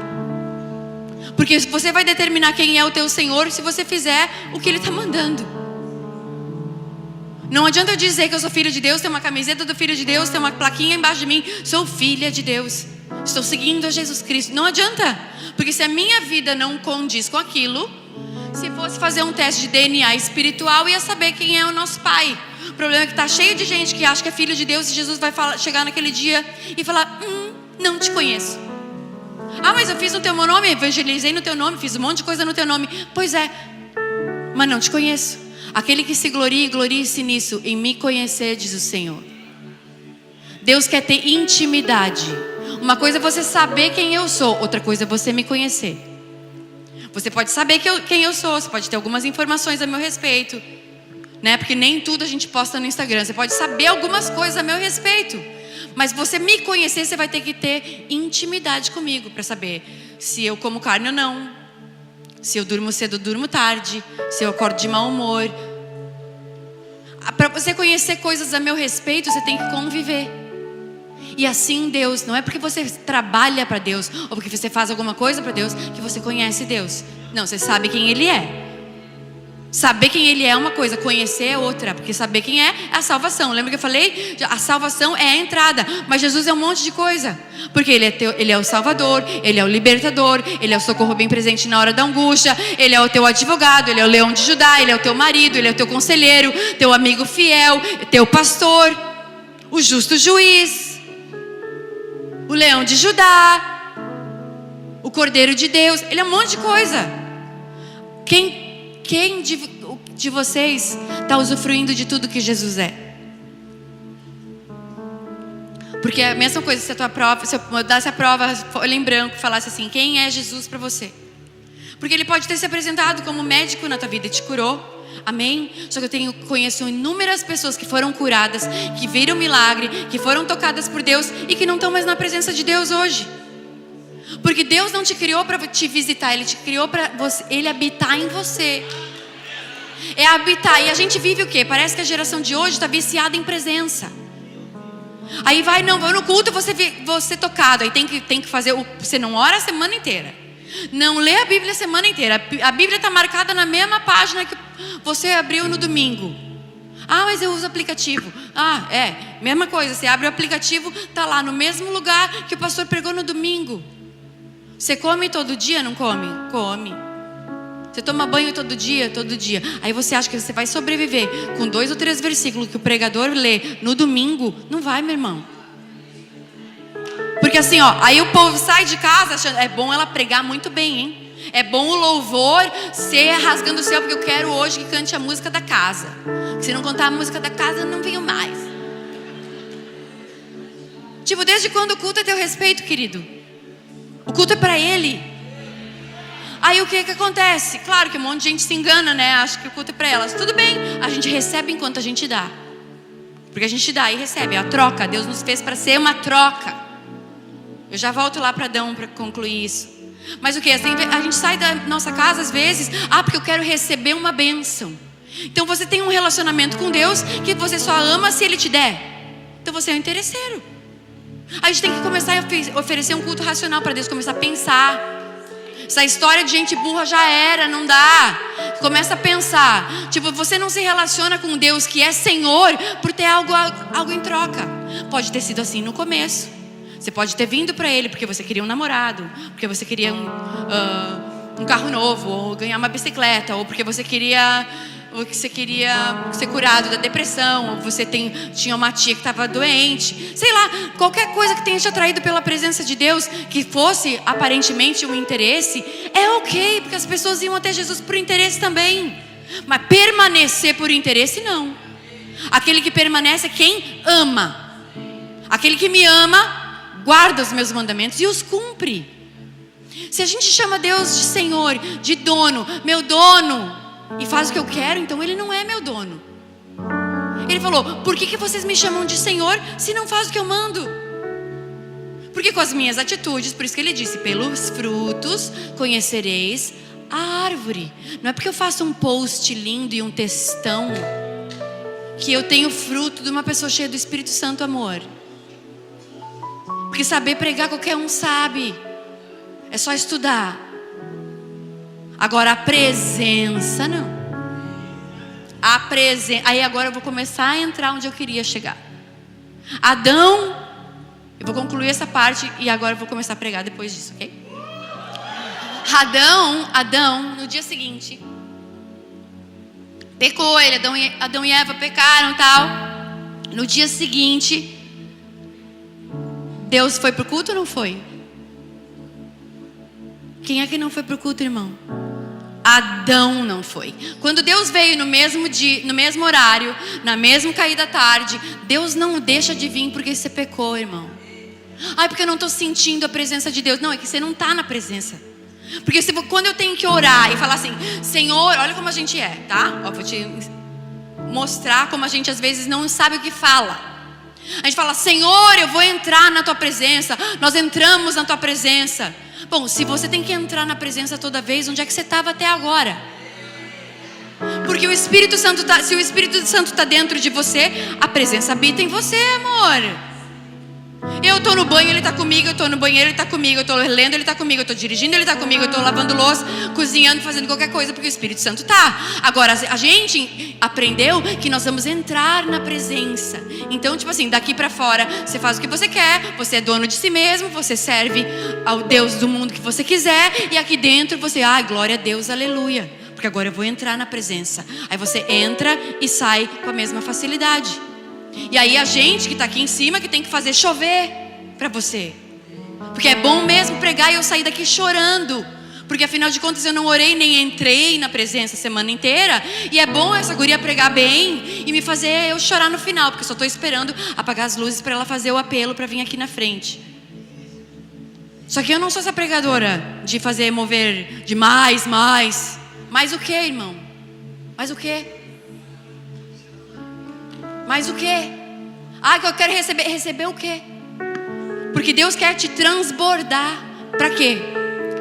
Porque você vai determinar quem é o teu Senhor se você fizer o que Ele está mandando. Não adianta eu dizer que eu sou filho de Deus, ter uma camiseta do filho de Deus, ter uma plaquinha embaixo de mim: sou filha de Deus, estou seguindo a Jesus Cristo. Não adianta, porque se a minha vida não condiz com aquilo, se fosse fazer um teste de DNA espiritual, ia saber quem é o nosso pai. O problema é que está cheio de gente que acha que é filho de Deus, e Jesus vai chegar naquele dia e falar: não te conheço. Ah, mas eu fiz no teu nome, evangelizei no teu nome, fiz um monte de coisa no teu nome. Pois é, mas não te conheço. Aquele que se glorie, glorie-se nisso, em me conhecer, diz o Senhor. Deus quer ter intimidade. Uma coisa é você saber quem eu sou, outra coisa é você me conhecer. Você pode saber quem eu sou, você pode ter algumas informações a meu respeito, né? Porque nem tudo a gente posta no Instagram. Você pode saber algumas coisas a meu respeito, mas você me conhecer, você vai ter que ter intimidade comigo para saber se eu como carne ou não, se eu durmo cedo ou durmo tarde, se eu acordo de mau humor. Para você conhecer coisas a meu respeito, você tem que conviver. E assim Deus, não é porque você trabalha para Deus ou porque você faz alguma coisa para Deus que você conhece Deus. Não, você sabe quem Ele é. Saber quem Ele é uma coisa, conhecer é outra. Porque saber quem é a salvação. Lembra que eu falei? A salvação é a entrada, mas Jesus é um monte de coisa. Porque Ele é o Salvador, Ele é o Libertador, Ele é o socorro bem presente na hora da angústia, Ele é o teu advogado, Ele é o leão de Judá, Ele é o teu marido, Ele é o teu conselheiro, teu amigo fiel, teu pastor, o justo juiz, o leão de Judá, o cordeiro de Deus. Ele é um monte de coisa. Quem quem de vocês está usufruindo de tudo que Jesus é? Porque é a mesma coisa se eu mudasse a prova, folha em branco, falasse assim, quem é Jesus para você? Porque ele pode ter se apresentado como médico na tua vida e te curou. Amém? Só que eu conheço inúmeras pessoas que foram curadas, que viram milagre, que foram tocadas por Deus e que não estão mais na presença de Deus hoje. Porque Deus não te criou para te visitar, Ele te criou para Ele habitar em você. É habitar. E a gente vive o quê? Parece que a geração de hoje está viciada em presença. Aí vai no culto, você tocado. Aí tem que fazer, você não ora a semana inteira. Não lê a Bíblia a semana inteira. A Bíblia está marcada na mesma página que você abriu no domingo. Ah, mas eu uso aplicativo. Ah, mesma coisa. Você abre o aplicativo, está lá no mesmo lugar que o pastor pregou no domingo. Você come todo dia? Não come? Come. Você toma banho todo dia? Todo dia. Aí você acha que você vai sobreviver com 2 ou 3 versículos que o pregador lê no domingo? Não vai, meu irmão. Porque assim, aí o povo sai de casa achando, é bom ela pregar muito bem, hein? É bom o louvor ser rasgando o céu, porque eu quero hoje que cante a música da casa. Se não cantar a música da casa, eu não venho mais. Tipo, desde quando o culto é teu respeito, querido? O culto é pra Ele. Aí o que acontece? Claro que um monte de gente se engana, né? Acha que o culto é pra elas. Tudo bem, a gente recebe enquanto a gente dá. Porque a gente dá e recebe, é a troca. Deus nos fez para ser uma troca. Eu já volto lá para Adão para concluir isso. Mas o que? A gente sai da nossa casa às vezes, porque eu quero receber uma bênção. Então você tem um relacionamento com Deus que você só ama se Ele te der. Então você é um interesseiro. A gente tem que começar a oferecer um culto racional para Deus, começar a pensar. Essa história de gente burra já era, não dá. Começa a pensar. Tipo, você não se relaciona com Deus que é Senhor por ter algo em troca. Pode ter sido assim no começo. Você pode ter vindo para Ele porque você queria um namorado, porque você queria um carro novo, ou ganhar uma bicicleta, ou porque você queria ser curado da depressão, ou você tinha uma tia que estava doente, sei lá, qualquer coisa que tenha te atraído pela presença de Deus, que fosse aparentemente um interesse, é ok, porque as pessoas iam até Jesus por interesse também, mas permanecer por interesse não. Aquele que permanece é quem ama. Aquele que me ama guarda os meus mandamentos e os cumpre. Se a gente chama Deus de Senhor, de dono, meu dono, e faz o que eu quero, então Ele não é meu dono. Ele falou, por que vocês me chamam de Senhor se não faz o que eu mando? Porque com as minhas atitudes, por isso que Ele disse, pelos frutos conhecereis a árvore. Não é porque eu faço um post lindo e um textão que eu tenho fruto de uma pessoa cheia do Espírito Santo, amor. Porque saber pregar qualquer um sabe. É só estudar. Agora a presença não. Aí agora eu vou começar a entrar onde eu queria chegar. Adão, eu vou concluir essa parte e agora eu vou começar a pregar depois disso, ok? Adão, no dia seguinte, pecou, Adão e Eva pecaram e tal. No dia seguinte, Deus foi pro culto ou não foi? Quem é que não foi pro culto, irmão? Adão não foi. Quando Deus veio no mesmo dia, no mesmo horário, na mesma caída da tarde, Deus não deixa de vir porque você pecou, irmão. Porque eu não estou sentindo a presença de Deus. Não, é que você não está na presença. Porque quando eu tenho que orar e falar assim, Senhor, olha como a gente é, tá? Vou te mostrar como a gente às vezes não sabe o que fala. A gente fala, Senhor, eu vou entrar na Tua presença. Nós entramos na Tua presença. Bom, se você tem que entrar na presença toda vez, onde é que você estava até agora? Porque o Espírito Santo se o Espírito Santo está dentro de você, a presença habita em você, amor. Eu estou no banho, Ele está comigo. Eu estou no banheiro, Ele está comigo. Eu estou lendo, Ele está comigo. Eu estou dirigindo, Ele está comigo. Eu estou lavando louça, cozinhando, fazendo qualquer coisa, porque o Espírito Santo está. Agora, a gente aprendeu que nós vamos entrar na presença. Então, tipo assim, daqui para fora, você faz o que você quer. Você é dono de si mesmo. Você serve ao Deus do mundo que você quiser. E aqui dentro você, glória a Deus, aleluia. Porque agora eu vou entrar na presença. Aí você entra e sai com a mesma facilidade. E aí a gente que está aqui em cima que tem que fazer chover para você. Porque é bom mesmo pregar e eu sair daqui chorando. Porque afinal de contas eu não orei nem entrei na presença a semana inteira. E é bom essa guria pregar bem e me fazer eu chorar no final, porque eu só estou esperando apagar as luzes para ela fazer o apelo para vir aqui na frente. Só que eu não sou essa pregadora de fazer mover de mais. Mais o que, irmão? Mais o que? Mais o que? Ah, que eu quero receber. Receber o quê? Porque Deus quer te transbordar. Para quê?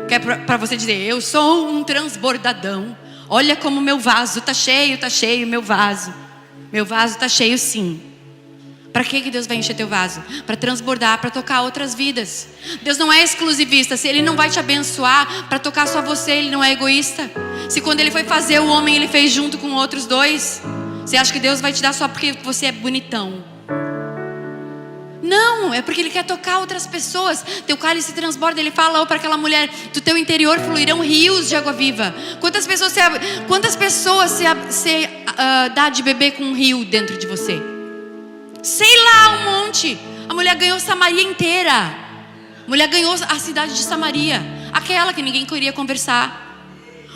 Quer para você dizer, eu sou um transbordadão. Olha como meu vaso tá cheio, meu vaso. Meu vaso tá cheio sim. Para que Deus vai encher teu vaso? Para transbordar, para tocar outras vidas. Deus não é exclusivista. Se Ele não vai te abençoar para tocar só você, Ele não é egoísta. Se quando Ele foi fazer o homem, Ele fez junto com outros dois. Você acha que Deus vai te dar só porque você é bonitão? Não, é porque Ele quer tocar outras pessoas. Teu cálice transborda. Ele fala para aquela mulher, do teu interior fluirão rios de água viva. Quantas pessoas você dá de beber com um rio dentro de você? Sei lá, um monte. A mulher ganhou Samaria inteira. A mulher ganhou a cidade de Samaria, aquela que ninguém queria conversar.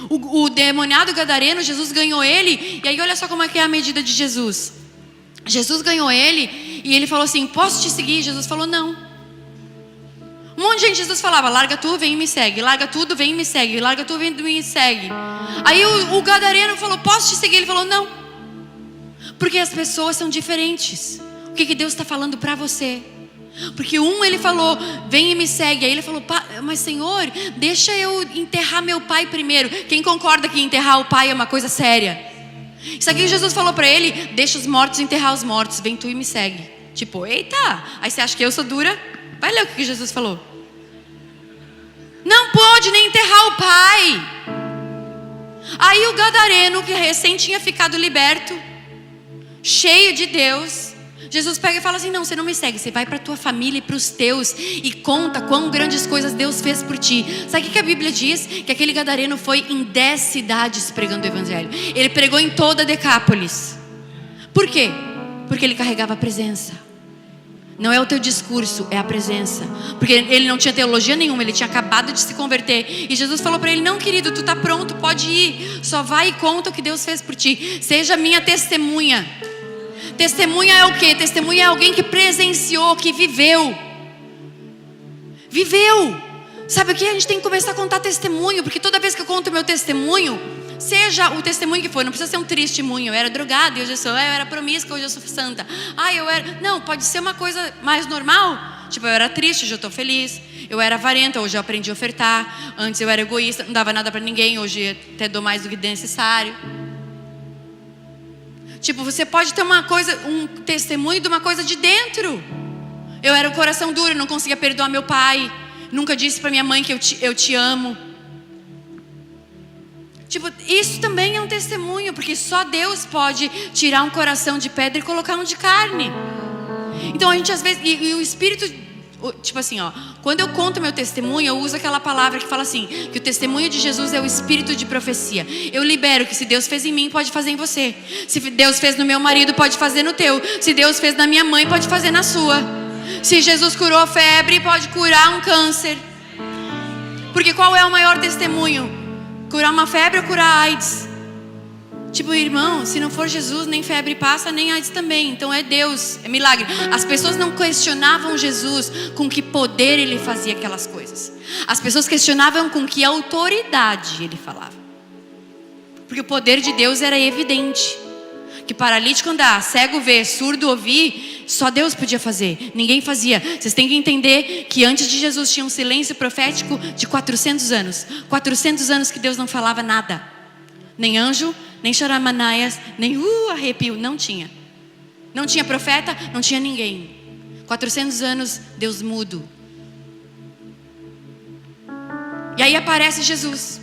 O demoniado gadareno, Jesus ganhou ele. E aí olha só como é que é a medida de Jesus. Jesus ganhou ele e ele falou assim, posso te seguir? Jesus falou não. Um monte de gente, Jesus falava, larga tudo, vem e me segue. Larga tudo, vem e me segue. Larga tudo, vem e me segue. Aí o gadareno falou, posso te seguir? Ele falou não. Porque as pessoas são diferentes. O que Deus está falando para você? Porque ele falou, vem e me segue. Aí ele falou, mas Senhor, deixa eu enterrar meu pai primeiro. Quem concorda que enterrar o pai é uma coisa séria? Isso aqui Jesus falou para ele, deixa os mortos enterrar os mortos, vem tu e me segue. Tipo, eita, aí você acha que eu sou dura? Vai ler o que Jesus falou. Não pode nem enterrar o pai. Aí o gadareno, que recém tinha ficado liberto, cheio de Deus, Jesus pega e fala assim, não, você não me segue, você vai para a tua família e para os teus e conta quão grandes coisas Deus fez por ti. Sabe o que a Bíblia diz? Que aquele gadareno foi em 10 cidades pregando o evangelho. Ele pregou em toda Decápolis. Por quê? Porque ele carregava a presença. Não é o teu discurso, é a presença. Porque ele não tinha teologia nenhuma, ele tinha acabado de se converter. E Jesus falou para ele, não querido, tu tá pronto, pode ir. Só vai e conta o que Deus fez por ti. Seja minha testemunha. Testemunha é o quê? Testemunha é alguém que presenciou, que viveu. Viveu. Sabe o que? A gente tem que começar a contar testemunho. Porque toda vez que eu conto o meu testemunho, seja o testemunho que for, não precisa ser um testemunho. Eu era drogada e hoje eu sou. Eu era promíscua, hoje eu sou santa. Não, pode ser uma coisa mais normal. Tipo, eu era triste, hoje eu estou feliz. Eu era avarenta, hoje eu aprendi a ofertar. Antes eu era egoísta, não dava nada para ninguém. Hoje até dou mais do que necessário. Tipo, você pode ter um testemunho de uma coisa de dentro. Eu era um coração duro, não conseguia perdoar meu pai. Nunca disse para minha mãe que eu te amo. Tipo, isso também é um testemunho, porque só Deus pode tirar um coração de pedra e colocar um de carne. Então a gente às vezes, e o Espírito, tipo assim, quando eu conto meu testemunho, eu uso aquela palavra que fala assim, que o testemunho de Jesus é o espírito de profecia. Eu libero que se Deus fez em mim, pode fazer em você. Se Deus fez no meu marido, pode fazer no teu. Se Deus fez na minha mãe, pode fazer na sua. Se Jesus curou a febre, pode curar um câncer. Porque qual é o maior testemunho? Curar uma febre ou curar a AIDS? Tipo, irmão, se não for Jesus, nem febre passa, nem AIDS também. Então é Deus, é milagre. As pessoas não questionavam Jesus com que poder Ele fazia aquelas coisas. As pessoas questionavam com que autoridade Ele falava. Porque o poder de Deus era evidente. Que paralítico andar, cego ver, surdo ouvir, só Deus podia fazer, ninguém fazia. Vocês têm que entender que antes de Jesus tinha um silêncio profético de 400 anos. 400 anos que Deus não falava nada. Nem anjo, nem charamanaias, nem arrepio, não tinha. Não tinha profeta, não tinha ninguém. 400 anos, Deus mudo. E aí aparece Jesus.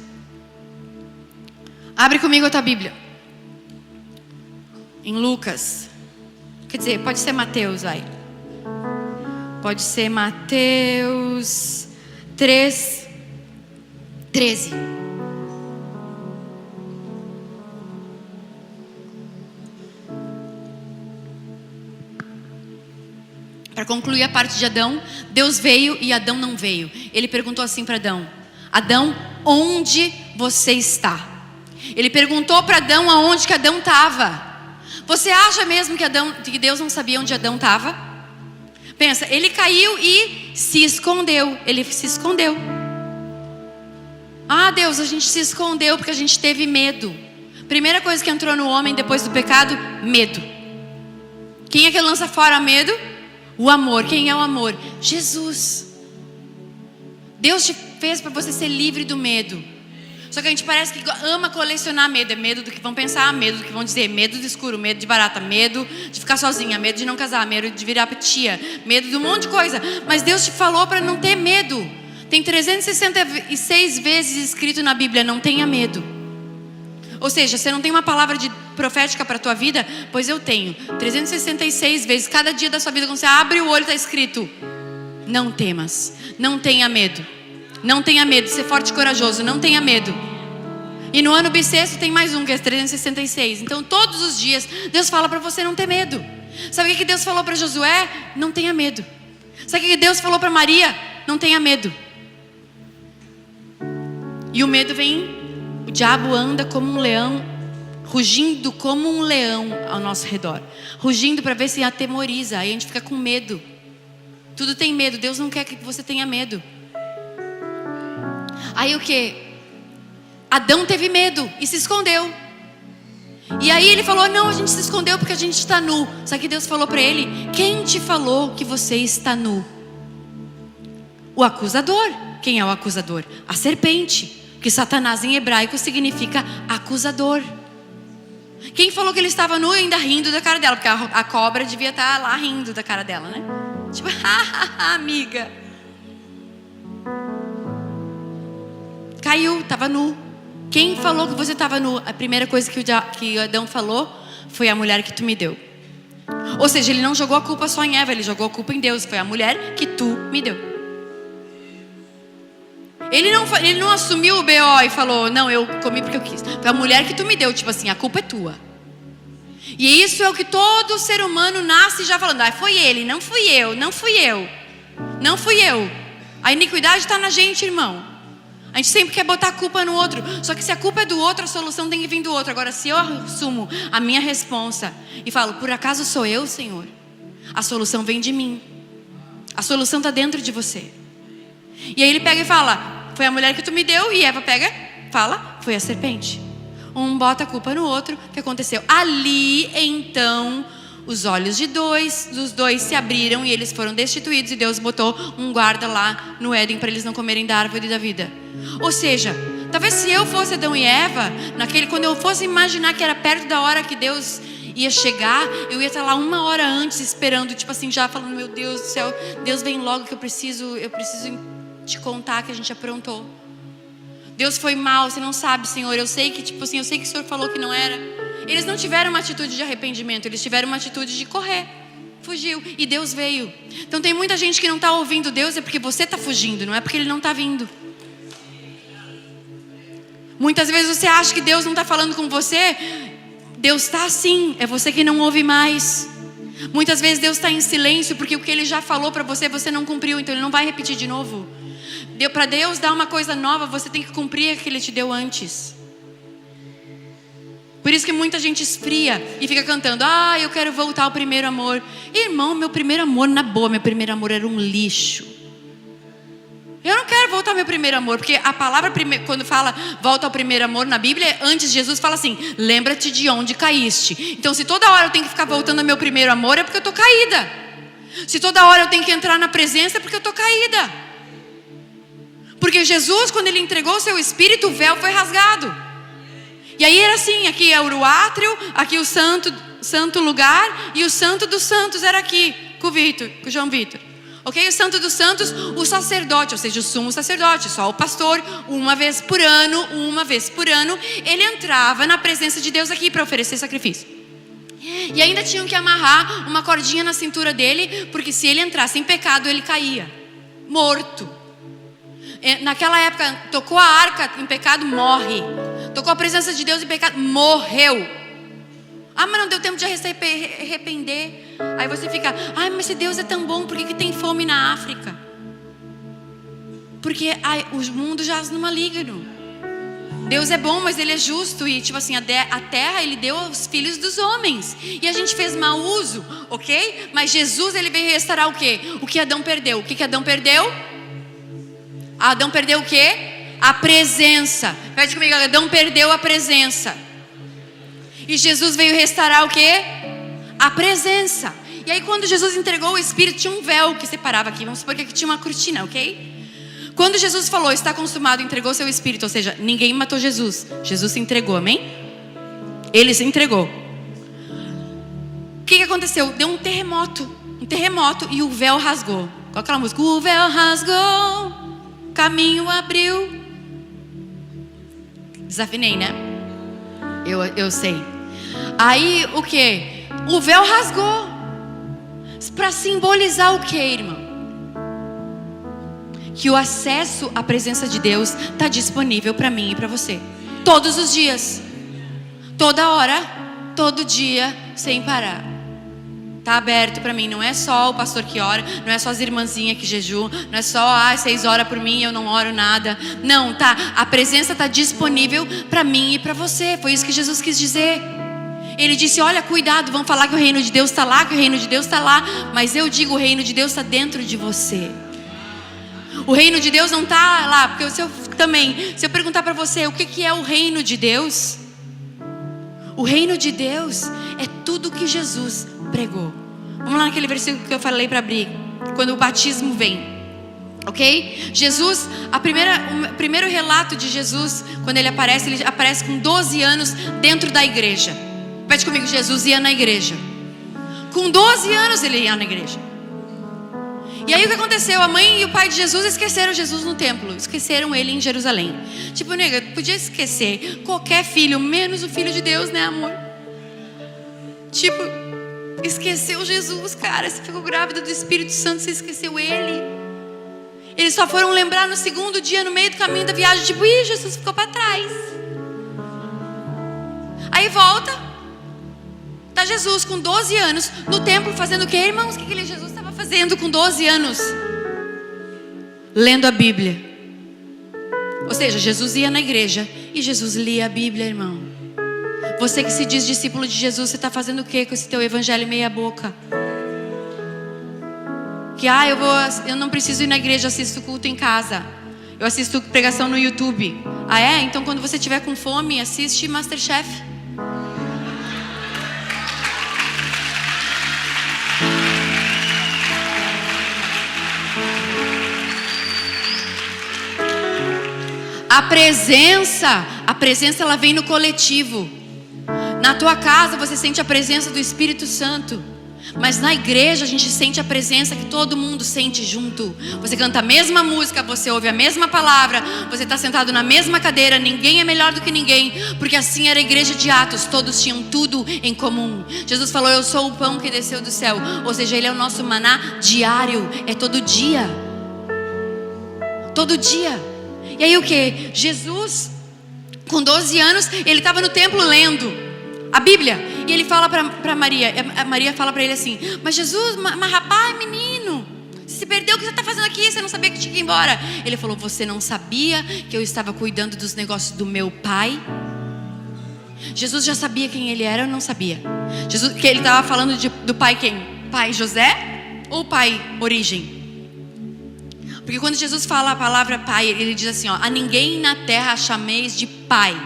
Abre comigo a tua Bíblia. Em Lucas. Quer dizer, pode ser Mateus, vai. Pode ser Mateus 3, 13. Para concluir a parte de Adão, Deus veio e Adão não veio. Ele perguntou assim para Adão: Adão, onde você está? Ele perguntou para Adão aonde que Adão estava. Você acha mesmo que Deus não sabia onde Adão estava? Pensa, ele caiu e se escondeu. Ele se escondeu. Ah, Deus, a gente se escondeu porque a gente teve medo. Primeira coisa que entrou no homem depois do pecado, medo. Quem é que lança fora medo? O amor. Quem é o amor? Jesus. Deus te fez para você ser livre do medo. Só que a gente parece que ama colecionar medo. É medo do que vão pensar, medo do que vão dizer, medo do escuro, medo de barata, medo de ficar sozinha, medo de não casar, medo de virar tia, medo de um monte de coisa. Mas Deus te falou para não ter medo. Tem 366 vezes escrito na Bíblia, não tenha medo. Ou seja, você não tem uma palavra profética para a tua vida? Pois eu tenho. 366 vezes, cada dia da sua vida, quando você abre o olho, está escrito: não temas, não tenha medo. Não tenha medo, ser forte e corajoso, não tenha medo. E no ano bissexto tem mais um, que é 366. Então todos os dias Deus fala para você não ter medo. Sabe o que Deus falou para Josué? Não tenha medo. Sabe o que Deus falou para Maria? Não tenha medo. E o medo vem, o diabo anda como um leão, rugindo como um leão ao nosso redor. Rugindo para ver se atemoriza, aí a gente fica com medo. Tudo tem medo, Deus não quer que você tenha medo. Aí o que? Adão teve medo e se escondeu. E aí ele falou: não, a gente se escondeu porque a gente está nu. Só que Deus falou para ele: quem te falou que você está nu? O acusador. Quem é o acusador? A serpente. Que Satanás em hebraico significa acusador. Quem falou que ele estava nu e ainda rindo da cara dela? Porque a cobra devia estar lá rindo da cara dela, né? Tipo, amiga. Caiu, estava nu. Quem falou que você estava nu? A primeira coisa que Adão falou foi: a mulher que tu me deu. Ou seja, ele não jogou a culpa só em Eva, ele jogou a culpa em Deus. Foi a mulher que tu me deu. Ele não assumiu o BO e falou: não, eu comi porque eu quis. Foi a mulher que tu me deu, tipo assim, a culpa é tua. E isso é o que todo ser humano nasce já falando: foi ele, não fui eu, não fui eu, não fui eu. A iniquidade está na gente, irmão. A gente sempre quer botar a culpa no outro. Só que se a culpa é do outro, a solução tem que vir do outro. Agora, se eu assumo a minha responsa e falo: por acaso sou eu, Senhor? A solução vem de mim. A solução está dentro de você. E aí ele pega e fala: foi a mulher que tu me deu. E Eva pega, fala: foi a serpente. Um bota a culpa no outro. O que aconteceu? Ali, então, os olhos dos dois se abriram e eles foram destituídos. E Deus botou um guarda lá no Éden para eles não comerem da árvore da vida. Ou seja, talvez se eu fosse Adão e Eva, quando eu fosse imaginar que era perto da hora que Deus ia chegar, eu ia estar lá 1 hora antes esperando, tipo assim, já falando: meu Deus do céu, Deus vem logo que eu preciso te contar que a gente aprontou. Deus foi mal, você não sabe, Senhor. Eu sei que, tipo assim, eu sei que o Senhor falou que não era. Eles não tiveram uma atitude de arrependimento, eles tiveram uma atitude de correr. Fugiu, e Deus veio. Então tem muita gente que não está ouvindo Deus, é porque você está fugindo, não é porque Ele não está vindo. Muitas vezes você acha que Deus não está falando com você. Deus está sim, é você que não ouve mais. Muitas vezes Deus está em silêncio porque o que Ele já falou para você, você não cumpriu, então Ele não vai repetir de novo. Para Deus dar uma coisa nova, você tem que cumprir o que Ele te deu antes. Por isso que muita gente esfria e fica cantando: eu quero voltar ao primeiro amor. Irmão, meu primeiro amor, na boa, meu primeiro amor era um lixo. Eu não quero voltar ao meu primeiro amor, porque a palavra, quando fala volta ao primeiro amor na Bíblia, antes Jesus fala assim: lembra-te de onde caíste. Então se toda hora eu tenho que ficar voltando ao meu primeiro amor, é porque eu estou caída. Se toda hora eu tenho que entrar na presença, é porque eu estou caída. Porque Jesus, quando Ele entregou o seu Espírito, o véu foi rasgado. E aí era assim: aqui é o átrio, aqui o santo lugar, e o santo dos santos era aqui, com o João Vitor. Ok? O santo dos santos, o sacerdote, ou seja, o sumo sacerdote, só o pastor, uma vez por ano, ele entrava na presença de Deus aqui para oferecer sacrifício. E ainda tinham que amarrar uma cordinha na cintura dele, porque se ele entrasse em pecado, ele caía, morto. Naquela época, tocou a arca em pecado, morre. Tocou a presença de Deus em pecado, morreu. Mas não deu tempo de arrepender. Aí você fica: mas se Deus é tão bom, por que tem fome na África? Porque o mundo jaz no maligno. Deus é bom, mas Ele é justo. E tipo assim, a terra Ele deu aos filhos dos homens. E a gente fez mau uso, ok? Mas Jesus, Ele veio restaurar o quê? O que Adão perdeu. O que Adão perdeu? Adão perdeu o quê? A presença. Pede comigo, Adão perdeu a presença. E Jesus veio restaurar o quê? A presença. E aí quando Jesus entregou o Espírito, tinha um véu que separava aqui. Vamos supor que aqui tinha uma cortina, ok? Quando Jesus falou, está consumado, entregou seu Espírito. Ou seja, ninguém matou Jesus. Jesus se entregou, amém? Ele se entregou. O que aconteceu? Deu um terremoto. Um terremoto e o véu rasgou. Qual aquela música? O véu rasgou, caminho abriu. Desafinei, né? Eu sei. Aí o que? O véu rasgou. Para simbolizar o que, irmão? Que o acesso à presença de Deus está disponível para mim e para você. Todos os dias. Toda hora. Todo dia, sem parar. Está aberto para mim. Não é só o pastor que ora. Não é só as irmãzinhas que jejuam. Não é só, vocês oram por mim e eu não oro nada. Não, tá. A presença está disponível para mim e para você. Foi isso que Jesus quis dizer. Ele disse, olha, cuidado, vão falar que o reino de Deus está lá, que o reino de Deus está lá. Mas eu digo, o reino de Deus está dentro de você. O reino de Deus não está lá. Porque se eu perguntar para você, o que é o reino de Deus? O reino de Deus é tudo que Jesus pregou. Vamos lá naquele versículo que eu falei para abrir. Quando o batismo vem. Ok? Jesus, o primeiro relato de Jesus, quando ele aparece com 12 anos dentro da igreja. Repete comigo, Jesus ia na igreja. Com 12 anos ele ia na igreja. E aí o que aconteceu? A mãe e o pai de Jesus esqueceram Jesus no templo. Esqueceram ele em Jerusalém. Tipo, nega, podia esquecer qualquer filho, menos o filho de Deus, né, amor? Tipo, esqueceu Jesus, cara. Você ficou grávida do Espírito Santo, você esqueceu ele. Eles só foram lembrar no segundo dia, no meio do caminho da viagem. Tipo, Jesus ficou para trás. Aí volta. Tá Jesus com 12 anos no templo fazendo o quê, irmãos? O que aquele Jesus estava fazendo com 12 anos? Lendo a Bíblia. Ou seja, Jesus ia na igreja e Jesus lia a Bíblia, irmão. Você que se diz discípulo de Jesus, você está fazendo o quê com esse teu evangelho meia boca? Que eu não preciso ir na igreja, eu assisto culto em casa. Eu assisto pregação no YouTube. Ah é? Então quando você estiver com fome, assiste MasterChef. A presença ela vem no coletivo. Na tua casa você sente a presença do Espírito Santo. Mas na igreja a gente sente a presença que todo mundo sente junto. Você canta a mesma música, você ouve a mesma palavra, você está sentado na mesma cadeira, ninguém é melhor do que ninguém. Porque assim era a igreja de Atos, todos tinham tudo em comum. Jesus falou, eu sou o pão que desceu do céu. Ou seja, Ele é o nosso maná diário, é todo dia. Todo dia. E aí o que? Jesus, com 12 anos, ele estava no templo lendo a Bíblia. E ele fala para Maria, a Maria fala para ele assim, mas Jesus, mas rapaz, menino, você se perdeu, o que você está fazendo aqui? Você não sabia que tinha que ir embora. Ele falou, você não sabia que eu estava cuidando dos negócios do meu pai? Jesus já sabia quem ele era ou não sabia? Jesus, que ele estava falando do pai quem? Pai José ou pai Origem? Porque quando Jesus fala a palavra pai, ele diz assim, a ninguém na terra chameis de pai.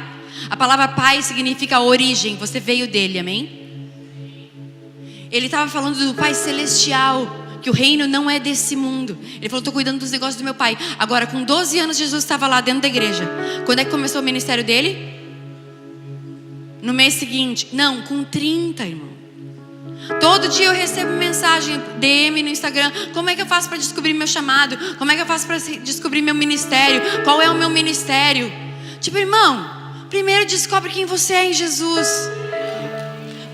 A palavra pai significa origem, você veio dele, amém? Ele estava falando do pai celestial, que o reino não é desse mundo. Ele falou, estou cuidando dos negócios do meu pai. Agora, com 12 anos, Jesus estava lá dentro da igreja. Quando é que começou o ministério dele? No mês seguinte. Não, com 30, irmão. Todo dia eu recebo mensagem, DM no Instagram. Como é que eu faço para descobrir meu chamado? Como é que eu faço para descobrir meu ministério? Qual é o meu ministério? Tipo, irmão, primeiro descobre quem você é em Jesus.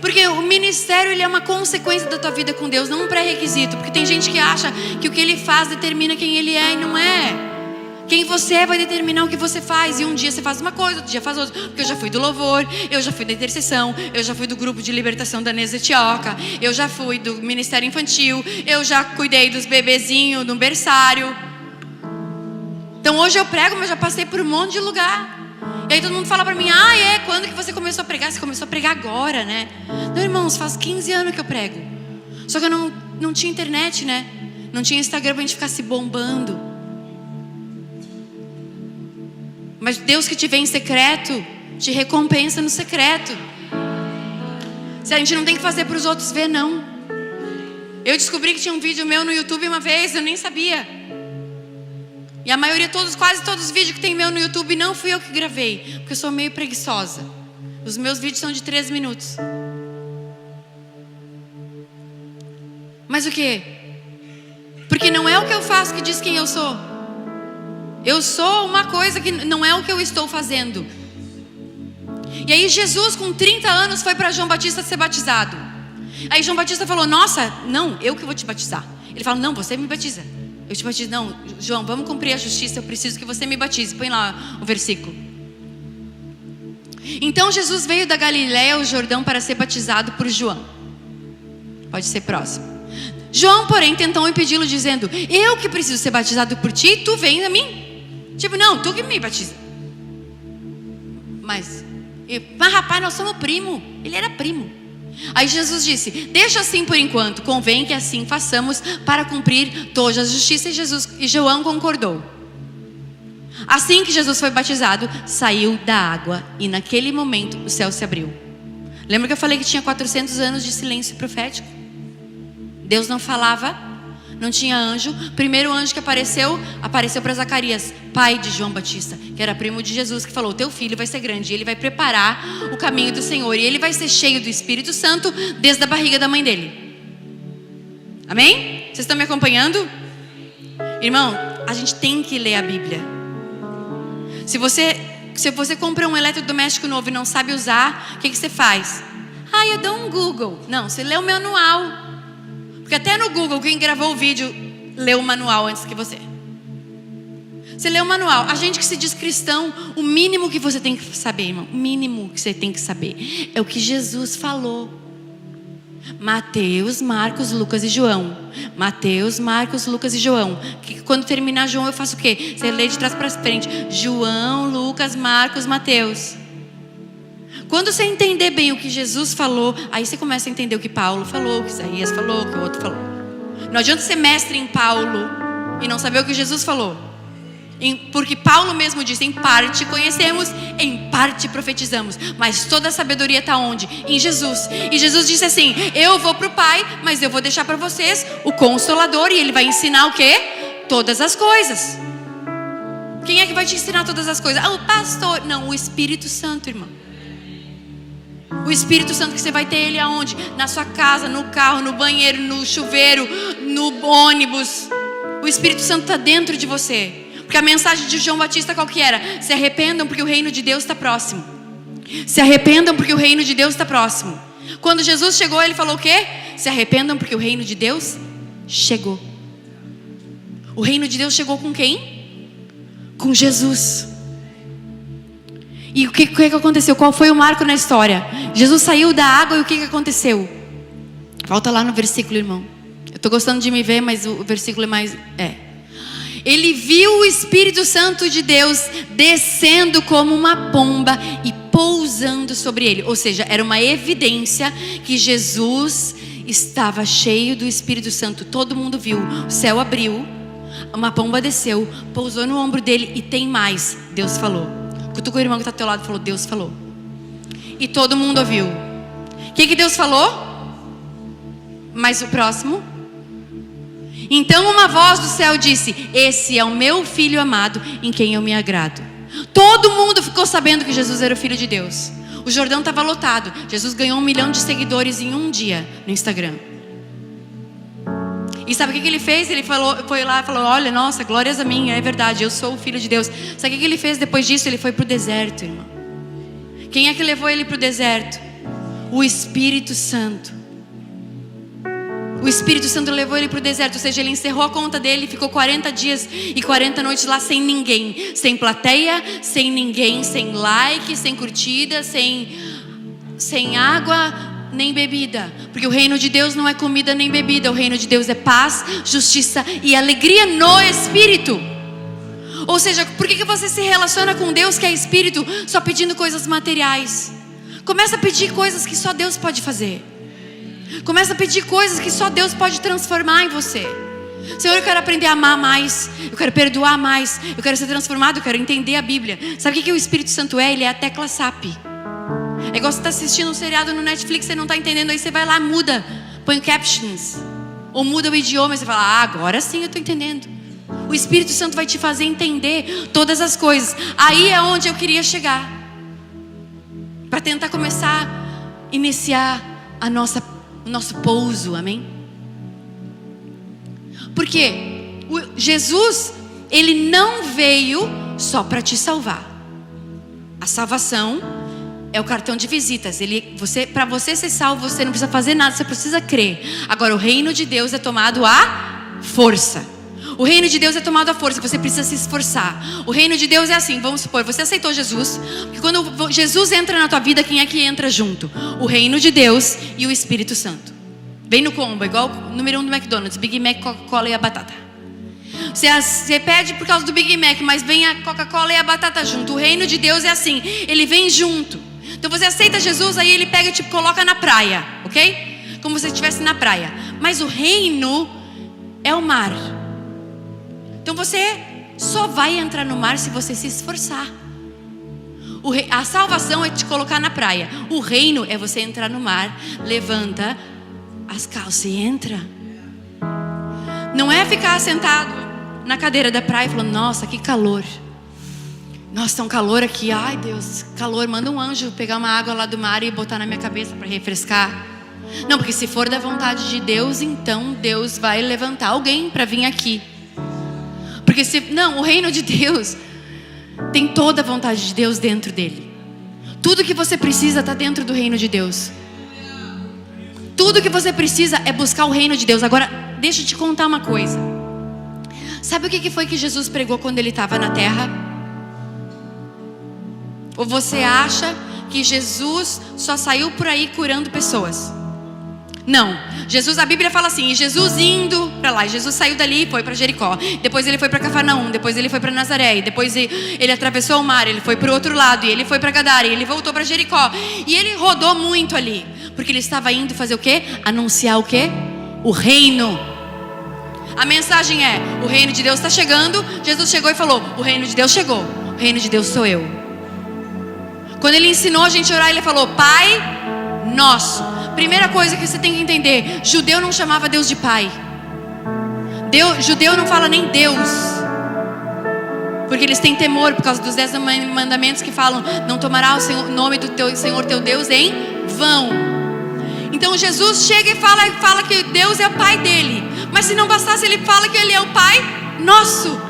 Porque o ministério, ele é uma consequência da tua vida com Deus, não um pré-requisito. Porque tem gente que acha que o que ele faz determina quem ele é, e não é. Quem você é vai determinar o que você faz. E um dia você faz uma coisa, outro dia faz outra. Porque eu já fui do louvor, eu já fui da intercessão, eu já fui do grupo de libertação da Nesa Etioca, eu já fui do ministério infantil, eu já cuidei dos bebezinhos no berçário. Então hoje eu prego, mas já passei por um monte de lugar. E aí todo mundo fala pra mim, quando que você começou a pregar? Você começou a pregar agora, né? Não, irmãos, faz 15 anos que eu prego. Só que eu não tinha internet, né? Não tinha Instagram pra gente ficar se bombando. Mas Deus que te vê em secreto, te recompensa no secreto. Se a gente não tem que fazer para os outros ver, não. Eu descobri que tinha um vídeo meu no YouTube uma vez, eu nem sabia. E a maioria, quase todos os vídeos que tem meu no YouTube, não fui eu que gravei, porque eu sou meio preguiçosa. Os meus vídeos são de 3 minutos. Mas o quê? Porque não é o que eu faço que diz quem eu sou. Eu sou uma coisa que não é o que eu estou fazendo. E aí Jesus, com 30 anos, foi para João Batista ser batizado. Aí João Batista falou, nossa, não, eu que vou te batizar. Ele falou, não, você me batiza. Eu te batizo. Não, João, vamos cumprir a justiça, eu preciso que você me batize. Põe lá o versículo. Então Jesus veio da Galiléia ao Jordão para ser batizado por João. Pode ser próximo. João, porém, tentou impedi-lo, dizendo, eu que preciso ser batizado por ti, tu vem a mim? Tipo, não, tu que me batiza. Mas rapaz, nós somos primo. Ele era primo. Aí Jesus disse, deixa assim por enquanto, convém que assim façamos para cumprir toda a justiça. E João concordou. Assim que Jesus foi batizado, saiu da água, e naquele momento o céu se abriu. Lembra que eu falei que tinha 400 anos de silêncio profético? Deus não falava, não tinha anjo. Primeiro anjo que apareceu para Zacarias, pai de João Batista, que era primo de Jesus, que falou, teu filho vai ser grande, e ele vai preparar o caminho do Senhor, e ele vai ser cheio do Espírito Santo desde a barriga da mãe dele. Amém? Vocês estão me acompanhando? Irmão, a gente tem que ler a Bíblia. Se você compra um eletrodoméstico novo e não sabe usar, o que você faz? Eu dou um Google. Não, você lê o manual. Porque até no Google, quem gravou o vídeo leu o manual antes que você. Você lê o manual. A gente que se diz cristão, o mínimo que você tem que saber, irmão, o mínimo que você tem que saber é o que Jesus falou. Mateus, Marcos, Lucas e João. Mateus, Marcos, Lucas e João. Que quando terminar João eu faço o quê? Você lê de trás para frente. João, Lucas, Marcos, Mateus. Quando você entender bem o que Jesus falou, aí você começa a entender o que Paulo falou, o que Isaías falou, o que o outro falou. Não adianta ser mestre em Paulo e não saber o que Jesus falou. Porque Paulo mesmo disse, em parte conhecemos, em parte profetizamos. Mas toda a sabedoria está onde? Em Jesus. E Jesus disse assim, eu vou para o Pai, mas eu vou deixar para vocês o Consolador, e Ele vai ensinar o quê? Todas as coisas. Quem é que vai te ensinar todas as coisas? O pastor. Não, o Espírito Santo, irmão. O Espírito Santo que você vai ter ele aonde? Na sua casa, no carro, no banheiro, no chuveiro, no ônibus. O Espírito Santo está dentro de você. Porque a mensagem de João Batista qual que era? Se arrependam porque o reino de Deus está próximo. Se arrependam porque o reino de Deus está próximo. Quando Jesus chegou, ele falou o quê? Se arrependam porque o reino de Deus chegou. O reino de Deus chegou com quem? Com Jesus. E o que aconteceu? Qual foi o marco na história? Jesus saiu da água e o que aconteceu? Volta lá no versículo, irmão. Eu estou gostando de me ver, mas o versículo é mais... Ele viu o Espírito Santo de Deus descendo como uma pomba e pousando sobre ele. Ou seja, era uma evidência que Jesus estava cheio do Espírito Santo. Todo mundo viu. O céu abriu, uma pomba desceu, pousou no ombro dele e tem mais. Deus falou. Cutuca o irmão que está ao teu lado e falou, Deus falou. E todo mundo ouviu. O que Deus falou? Mas o próximo. Então uma voz do céu disse, esse é o meu filho amado, em quem eu me agrado. Todo mundo ficou sabendo que Jesus era o Filho de Deus. O Jordão estava lotado. Jesus ganhou 1 milhão de seguidores em um dia no Instagram. E sabe o que ele fez? Ele foi lá e falou, olha, nossa, glórias a mim, é verdade, eu sou o Filho de Deus. Sabe o que ele fez depois disso? Ele foi para o deserto, irmão. Quem é que levou ele para o deserto? O Espírito Santo. O Espírito Santo levou ele para o deserto. Ou seja, ele encerrou a conta dele e ficou 40 dias e 40 noites lá sem ninguém. Sem plateia, sem ninguém, sem like, sem curtida, sem água nem bebida, porque o reino de Deus não é comida nem bebida. O reino de Deus é paz, justiça e alegria no Espírito. Ou seja, por que você se relaciona com Deus que é Espírito só pedindo coisas materiais? Começa a pedir coisas que só Deus pode fazer. Começa a pedir coisas que só Deus pode transformar em você. Senhor, eu quero aprender a amar mais, eu quero perdoar mais, eu quero ser transformado, eu quero entender a Bíblia. Sabe o que o Espírito Santo é? Ele é a tecla SAP. É igual você está assistindo um seriado no Netflix, você não está entendendo, aí você vai lá, muda, põe captions, ou muda o idioma e você fala, agora sim eu estou entendendo. O Espírito Santo vai te fazer entender todas as coisas. Aí é onde eu queria chegar, para tentar começar a iniciar o nosso pouso, amém? Porque Jesus, Ele não veio só para te salvar. A salvação é o cartão de visitas. Para você ser salvo, você não precisa fazer nada, você precisa crer. Agora, o reino de Deus é tomado à força. O reino de Deus é tomado à força, você precisa se esforçar. O reino de Deus é assim, vamos supor, você aceitou Jesus, porque quando Jesus entra na tua vida, quem é que entra junto? O reino de Deus e o Espírito Santo. Vem no combo, igual o número 1 do McDonald's, Big Mac, Coca-Cola e a batata. Você pede por causa do Big Mac, mas vem a Coca-Cola e a batata junto. O reino de Deus é assim, ele vem junto. Então você aceita Jesus, aí ele pega e te coloca na praia, ok? Como se você estivesse na praia. Mas o reino é o mar. Então você só vai entrar no mar se você se esforçar. A salvação é te colocar na praia. O reino é você entrar no mar, levanta as calças e entra. Não é ficar sentado na cadeira da praia falando, nossa, que calor. Nossa, tá um calor aqui. Ai, Deus, calor. Manda um anjo pegar uma água lá do mar e botar na minha cabeça para refrescar. Não, porque se for da vontade de Deus, então Deus vai levantar alguém para vir aqui. Porque o reino de Deus tem toda a vontade de Deus dentro dele. Tudo que você precisa está dentro do reino de Deus. Tudo que você precisa é buscar o reino de Deus. Agora, deixa eu te contar uma coisa. Sabe o que foi que Jesus pregou quando ele estava na terra? Ou você acha que Jesus só saiu por aí curando pessoas? Não. Jesus, a Bíblia fala assim, e Jesus indo para lá, Jesus saiu dali e foi para Jericó. Depois ele foi para Cafarnaum, depois ele foi para Nazaré, e depois ele atravessou o mar, ele foi para o outro lado, e ele foi para Gadara, e ele voltou para Jericó. E ele rodou muito ali, porque ele estava indo fazer o quê? Anunciar o quê? O reino. A mensagem é, o reino de Deus está chegando. Jesus chegou e falou, o reino de Deus chegou, o reino de Deus sou eu. Quando ele ensinou a gente a orar, ele falou, Pai Nosso. Primeira coisa que você tem que entender, judeu não chamava Deus de pai. Judeu não fala nem Deus, porque eles têm temor por causa dos 10 mandamentos que falam, não tomará o nome do teu Senhor teu Deus em vão. Então Jesus chega e fala que Deus é o pai dele. Mas se não bastasse, ele fala que ele é o Pai Nosso.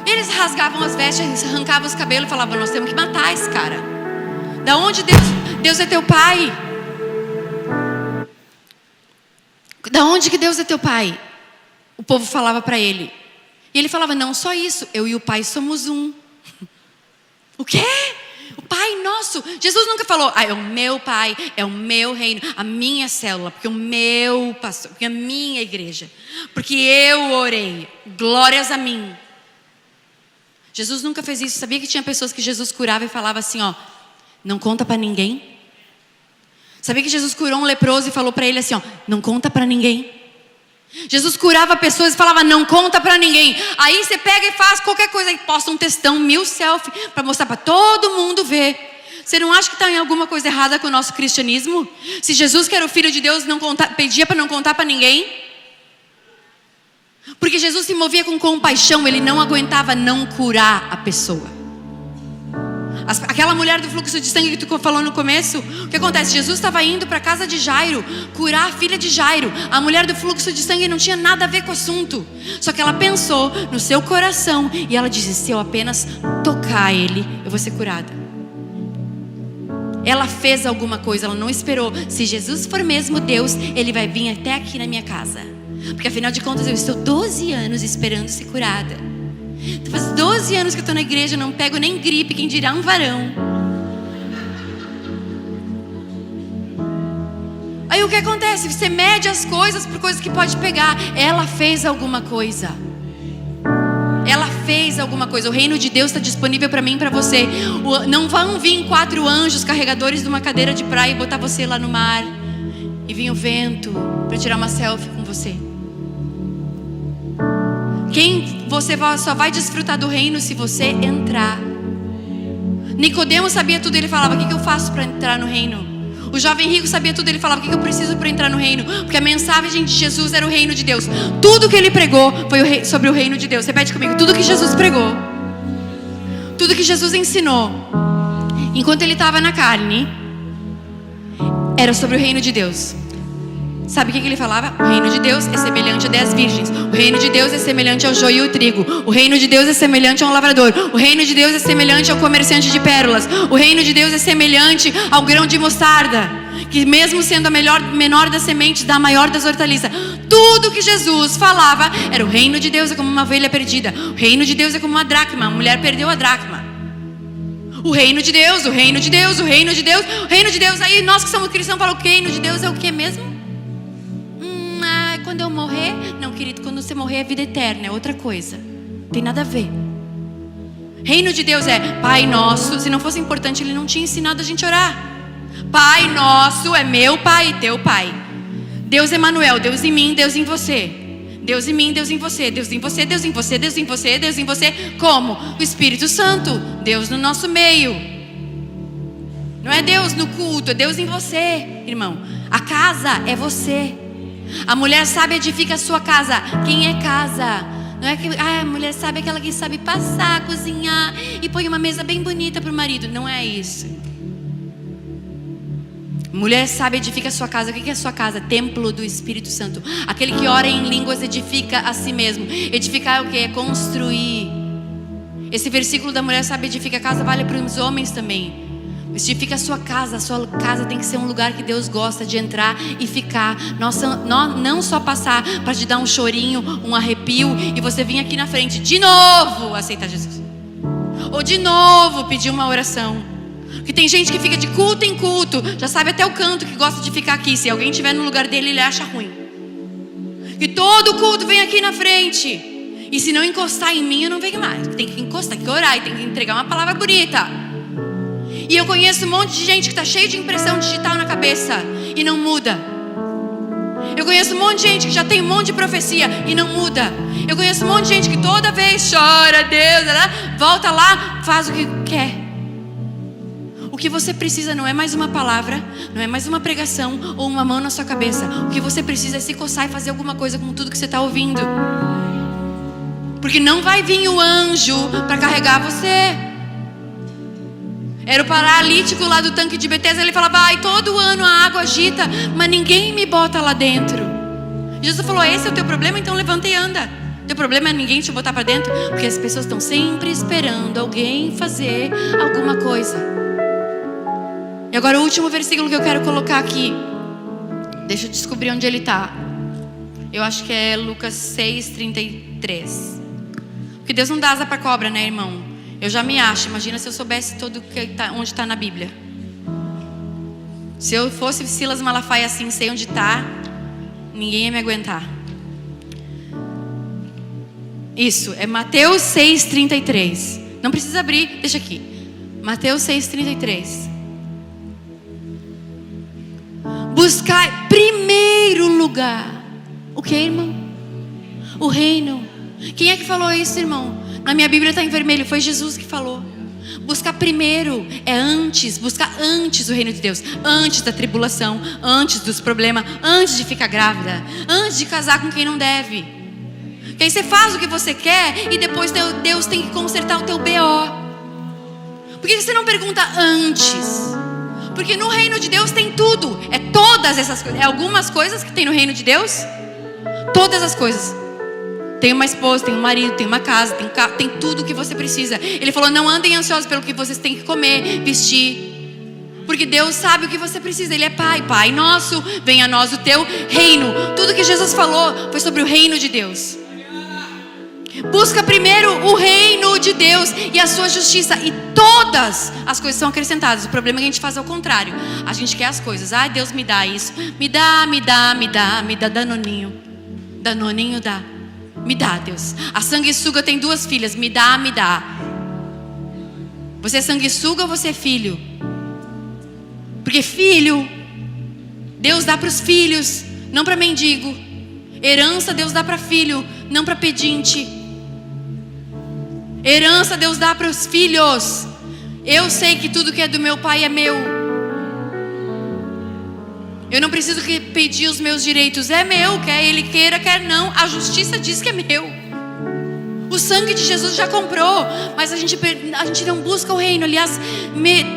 Eles rasgavam as vestes, arrancavam os cabelos e falavam, nós temos que matar esse cara. Da onde Deus é teu pai? Da onde que Deus é teu pai? O povo falava para ele. E ele falava, não só isso, eu e o pai somos um. O quê? O Pai Nosso. Jesus nunca falou, é o meu pai, é o meu reino, a minha célula, porque o meu pastor, porque a minha igreja, porque eu orei, glórias a mim. Jesus nunca fez isso. Sabia que tinha pessoas que Jesus curava e falava assim, ó, não conta para ninguém? Sabia que Jesus curou um leproso e falou para ele assim, ó, não conta para ninguém? Jesus curava pessoas e falava, não conta para ninguém. Aí você pega e faz qualquer coisa e posta um textão, 1000 selfies, para mostrar para todo mundo ver. Você não acha que está em alguma coisa errada com o nosso cristianismo? Se Jesus, que era o Filho de Deus, pedia para não contar para ninguém? Porque Jesus se movia com compaixão, ele não aguentava não curar a pessoa. Aquela mulher do fluxo de sangue que tu falou no começo, o que acontece? Jesus estava indo para a casa de Jairo, curar a filha de Jairo. A mulher do fluxo de sangue não tinha nada a ver com o assunto. Só que ela pensou no seu coração e ela disse, se eu apenas tocar ele, eu vou ser curada. Ela fez alguma coisa, ela não esperou. Se Jesus for mesmo Deus, ele vai vir até aqui na minha casa. Porque afinal de contas eu estou 12 anos esperando ser curada. Faz 12 anos que eu estou na igreja, não pego nem gripe, quem dirá um varão. Aí o que acontece? Você mede as coisas por coisas que pode pegar. Ela fez alguma coisa. fez alguma coisa. O reino de Deus está disponível para mim e para você. Não vão vir 4 anjos carregadores de uma cadeira de praia e botar você lá no mar. E vir o vento para tirar uma selfie com você. Você só vai desfrutar do reino se você entrar. Nicodemo sabia tudo, ele falava: o que eu faço para entrar no reino? O jovem rico sabia tudo, ele falava: o que eu preciso para entrar no reino? Porque a mensagem de Jesus era o reino de Deus. Tudo que ele pregou foi sobre o reino de Deus. Repete comigo: tudo que Jesus pregou, tudo que Jesus ensinou, enquanto ele estava na carne, era sobre o reino de Deus. Sabe o que ele falava? O reino de Deus é semelhante a 10 virgens. O reino de Deus é semelhante ao joio e o trigo. O reino de Deus é semelhante a um lavrador. O reino de Deus é semelhante ao comerciante de pérolas. O reino de Deus é semelhante ao grão de mostarda, que mesmo sendo a menor das sementes, dá a maior das hortaliças. Tudo que Jesus falava era: o reino de Deus é como uma ovelha perdida. O reino de Deus é como uma dracma. A mulher perdeu a dracma. O reino de Deus, o reino de Deus, o reino de Deus, o reino de Deus. Aí nós que somos cristãos falamos: o reino de Deus é o que mesmo? Quando eu morrer? Não, querido, quando você morrer é vida eterna, é outra coisa. Tem nada a ver. Reino de Deus é Pai Nosso. Se não fosse importante, ele não tinha ensinado a gente a orar. Pai Nosso é meu Pai e teu Pai. Deus Emanuel, Deus em mim, Deus em você. Deus em mim, Deus em você. Deus em você, Deus em você, Deus em você, Deus em você. Como? O Espírito Santo, Deus no nosso meio. Não é Deus no culto, é Deus em você, irmão. A casa é você. A mulher sábia edifica a sua casa. Quem é casa? Não é que a mulher sábia é aquela que sabe passar, cozinhar e põe uma mesa bem bonita para o marido. Não é isso. Mulher sábia edifica a sua casa. O que é a sua casa? Templo do Espírito Santo. Aquele que ora em línguas edifica a si mesmo. Edificar é o que? É construir. Esse versículo da mulher sábia edifica a casa vale para os homens também. Edifica a sua casa tem que ser um lugar que Deus gosta de entrar e ficar. Não só passar para te dar um chorinho, um arrepio e você vir aqui na frente de novo aceitar Jesus. Ou de novo pedir uma oração. Porque tem gente que fica de culto em culto, já sabe até o canto que gosta de ficar aqui. Se alguém estiver no lugar dele, ele acha ruim. E todo culto vem aqui na frente. E se não encostar em mim, eu não venho mais. Tem que encostar, tem que orar e tem que entregar uma palavra bonita. E eu conheço um monte de gente que está cheio de impressão digital na cabeça e não muda. Eu conheço um monte de gente que já tem um monte de profecia e não muda. Eu conheço um monte de gente que toda vez chora, Deus, volta lá, faz o que quer. O que você precisa não é mais uma palavra, não é mais uma pregação ou uma mão na sua cabeça. O que você precisa é se coçar e fazer alguma coisa com tudo que você está ouvindo. Porque não vai vir o anjo para carregar você. Era o paralítico lá do tanque de Betesda. Ele falava: ai, todo ano a água agita, mas ninguém me bota lá dentro. Jesus falou: esse é o teu problema? Então levanta e anda. Teu problema é ninguém te botar para dentro. Porque as pessoas estão sempre esperando alguém fazer alguma coisa. E agora o último versículo que eu quero colocar aqui. Deixa eu descobrir onde ele está. Eu acho que é Lucas 6:33. Porque Deus não dá asa para cobra, né, irmão? Eu já me acho. Imagina se eu soubesse todo onde está na Bíblia. Se eu fosse Silas Malafaia assim, sei onde está, ninguém ia me aguentar. Isso, é Mateus 6:33. Não precisa abrir, deixa aqui. Mateus 6:33. Buscar primeiro lugar. O que, irmão? O reino. Quem é que falou isso, irmão? Na minha Bíblia está em vermelho, foi Jesus que falou. Buscar primeiro é antes, buscar antes o reino de Deus. Antes da tribulação, antes dos problemas, antes de ficar grávida, antes de casar com quem não deve. Que aí você faz o que você quer e depois Deus tem que consertar o teu BO. Por que você não pergunta antes? Porque no reino de Deus tem tudo. É todas essas coisas. É algumas coisas que tem no reino de Deus? Todas as coisas. Tem uma esposa, tem um marido, tem uma casa, tem um carro, tem tudo o que você precisa. Ele falou: não andem ansiosos pelo que vocês têm que comer, vestir. Porque Deus sabe o que você precisa. Ele é Pai. Pai nosso, venha a nós o teu reino. Tudo que Jesus falou foi sobre o reino de Deus. Busca primeiro o reino de Deus e a sua justiça, e todas as coisas são acrescentadas. O problema é que a gente faz ao contrário. A gente quer as coisas. Ah, Deus me dá isso. Me dá Danoninho. Danoninho dá. Me dá, Deus. A sanguessuga tem 2 filhas. Me dá, me dá. Você é sanguessuga ou você é filho? Porque filho, Deus dá para os filhos, não para mendigo. Herança Deus dá para filho, não para pedinte. Herança Deus dá para os filhos. Eu sei que tudo que é do meu pai é meu. Eu não preciso pedir os meus direitos. É meu, quer ele queira, quer não. A justiça diz que é meu. O sangue de Jesus já comprou. Mas a gente não busca o reino. Aliás,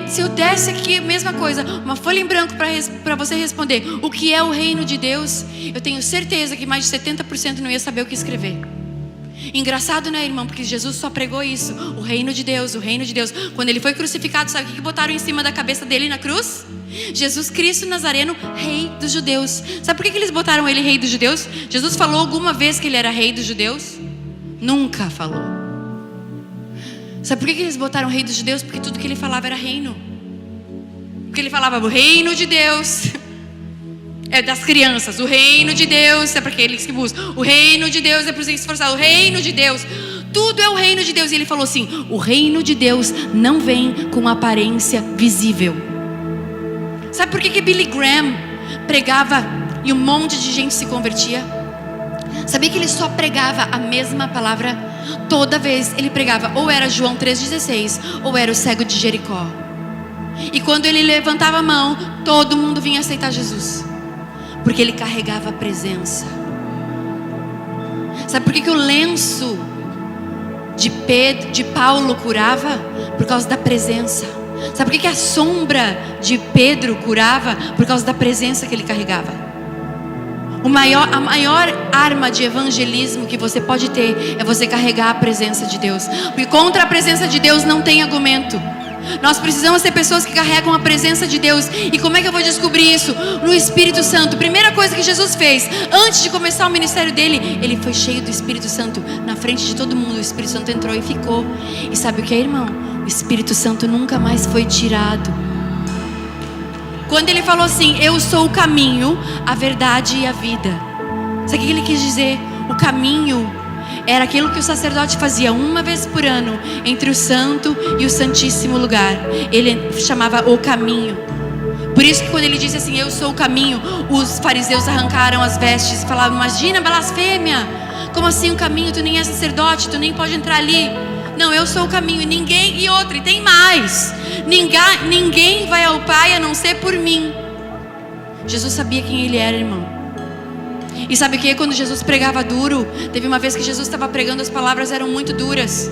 se eu desse aqui a mesma coisa, uma folha em branco para você responder o que é o reino de Deus, eu tenho certeza que mais de 70% não ia saber o que escrever. Engraçado, né, irmão? Porque Jesus só pregou isso. O reino de Deus, o reino de Deus. Quando ele foi crucificado, sabe o que botaram em cima da cabeça dele na cruz? Jesus Cristo Nazareno, rei dos judeus. Sabe por que eles botaram ele rei dos judeus? Jesus falou alguma vez que ele era rei dos judeus? Nunca falou. Sabe por que eles botaram rei dos judeus? Porque tudo que ele falava era reino. Porque ele falava o reino de Deus é das crianças, o reino de Deus é para aqueles que buscam, o reino de Deus é para os esforçados, o reino de Deus, tudo é o reino de Deus. E ele falou assim: o reino de Deus não vem com aparência visível. Sabe por que Billy Graham pregava e um monte de gente se convertia? Sabia que ele só pregava a mesma palavra? Toda vez ele pregava, ou era João 3,16, ou era o cego de Jericó. E quando ele levantava a mão, todo mundo vinha aceitar Jesus, porque ele carregava a presença. Sabe por que o lenço de Paulo curava? Por causa da presença. Sabe por que a sombra de Pedro curava? Por causa da presença que ele carregava. A maior arma de evangelismo que você pode ter é você carregar a presença de Deus. Porque contra a presença de Deus não tem argumento. Nós precisamos ser pessoas que carregam a presença de Deus. E como é que eu vou descobrir isso? No Espírito Santo. Primeira coisa que Jesus fez antes de começar o ministério dele, ele foi cheio do Espírito Santo. Na frente de todo mundo o Espírito Santo entrou e ficou. E sabe o que é, irmão? O Espírito Santo nunca mais foi tirado. Quando ele falou assim: eu sou o caminho, a verdade e a vida. Sabe o que ele quis dizer? O caminho era aquilo que o sacerdote fazia uma vez por ano entre o santo e o santíssimo lugar. Ele chamava o caminho. Por isso que quando ele disse assim: eu sou o caminho, os fariseus arrancaram as vestes e falavam: imagina, blasfêmia, como assim o caminho? Tu nem é sacerdote, tu nem pode entrar ali. Não, eu sou o caminho. E outra, e tem mais: ninguém vai ao Pai a não ser por mim. Jesus sabia quem ele era, irmão. E sabe o que? Quando Jesus pregava duro, teve uma vez que Jesus estava pregando, as palavras eram muito duras.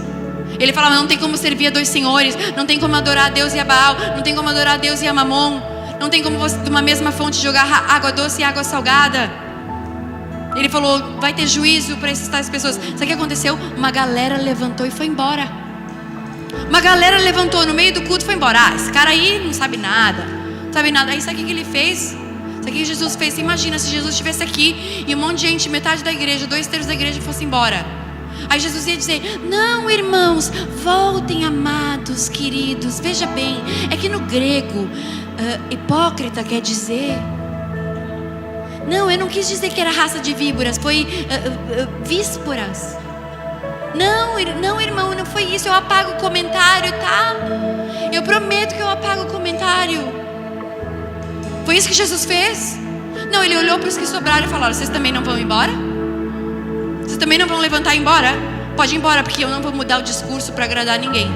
Ele falava: não tem como servir a 2 senhores, não tem como adorar a Deus e a Baal, não tem como adorar a Deus e a Mamon, não tem como você de uma mesma fonte jogar água doce e água salgada. Ele falou: vai ter juízo para essas tais pessoas. Sabe o que aconteceu? Uma galera levantou e foi embora. Uma galera levantou no meio do culto e foi embora. Esse cara aí não sabe nada. Não sabe nada. Aí sabe o que ele fez? Sabe o que Jesus fez? Você imagina se Jesus estivesse aqui e um monte de gente, metade da igreja, 2/3 da igreja fosse embora. Aí Jesus ia dizer: não, irmãos, voltem, amados, queridos. Veja bem, é que no grego hipócrita quer dizer... Não, eu não quis dizer que era raça de víboras, foi vísporas. Não, irmão, não foi isso. Eu apago o comentário, tá? Eu prometo que eu apago o comentário. Foi isso que Jesus fez? Não, ele olhou para os que sobraram e falaram: vocês também não vão embora? Vocês também não vão levantar e ir embora? Pode ir embora, porque eu não vou mudar o discurso para agradar ninguém.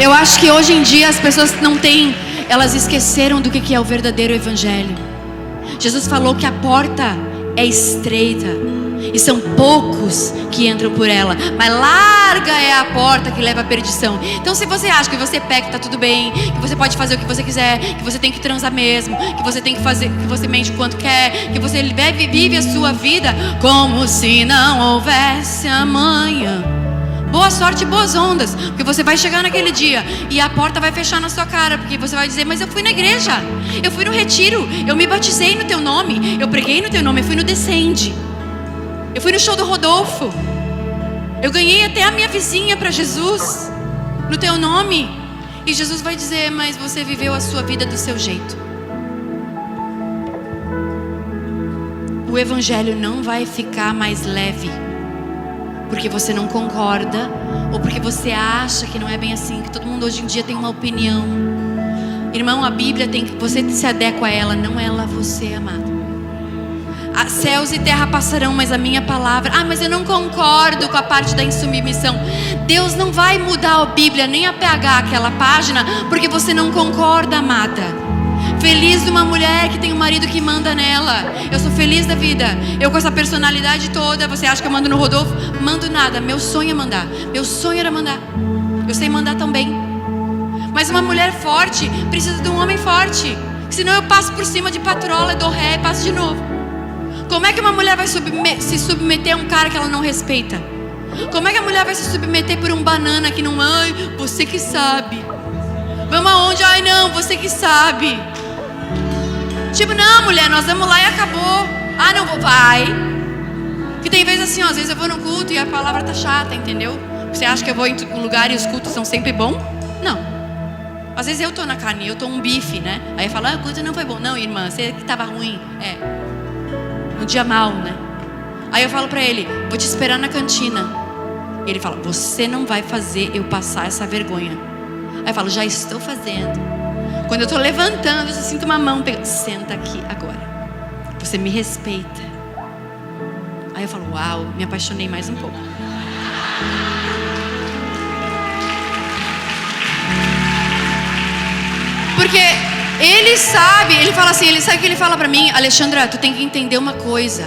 Eu acho que hoje em dia as pessoas elas esqueceram do que é o verdadeiro evangelho. Jesus falou que a porta é estreita e são poucos que entram por ela, mas larga é a porta que leva à perdição. Então, se você acha que você peca, tá tudo bem, que você pode fazer o que você quiser, que você tem que transar mesmo, que você tem que fazer, que você mente o quanto quer, que você vive a sua vida como se não houvesse amanhã, boa sorte e boas ondas, porque você vai chegar naquele dia e a porta vai fechar na sua cara, porque você vai dizer: mas eu fui na igreja, eu fui no retiro, eu me batizei no teu nome, eu preguei no teu nome, eu fui no Descende, eu fui no show do Rodolfo, eu ganhei até a minha vizinha para Jesus no teu nome. E Jesus vai dizer: mas você viveu a sua vida do seu jeito. o evangelho não vai ficar mais leve porque você não concorda, ou porque você acha que não é bem assim, que todo mundo hoje em dia tem uma opinião. Irmão, a Bíblia tem que você se adequa a ela, não ela a você, amado. Céus e terra passarão, mas a minha palavra... mas eu não concordo com a parte da insubmissão. Deus não vai mudar a Bíblia, nem apagar aquela página, porque você não concorda, amada. Feliz de uma mulher que tem um marido que manda nela. Eu sou feliz da vida. Eu com essa personalidade toda. Você acha que eu mando no Rodolfo? Mando nada, meu sonho é mandar. Meu sonho era mandar. Eu sei mandar também. Mas uma mulher forte precisa de um homem forte. Senão eu passo por cima de patrola, dou ré e passo de novo. Como é que uma mulher vai se submeter a um cara que ela não respeita? Como é que a mulher vai se submeter por um banana que não... você que sabe. Vamos aonde? Não, você que sabe. Tipo, não, mulher, nós vamos lá e acabou. Não vou, vai. Que tem vezes assim, às vezes eu vou no culto e a palavra tá chata, entendeu? Você acha que eu vou em um lugar e os cultos são sempre bons? Não. Às vezes eu tô na carne, eu tô um bife, né? Aí eu falo, o culto não foi bom. Não, irmã, você que tava ruim. No dia mal, né? Aí eu falo pra ele, vou te esperar na cantina. E ele fala, você não vai fazer eu passar essa vergonha. Aí eu falo, já estou fazendo. Quando eu tô levantando, eu sinto uma mão pegando, senta aqui agora. Você me respeita. Aí eu falo, uau, me apaixonei mais um pouco. Porque ele sabe, ele fala assim, ele sabe que ele fala pra mim, Alexandra, tu tem que entender uma coisa.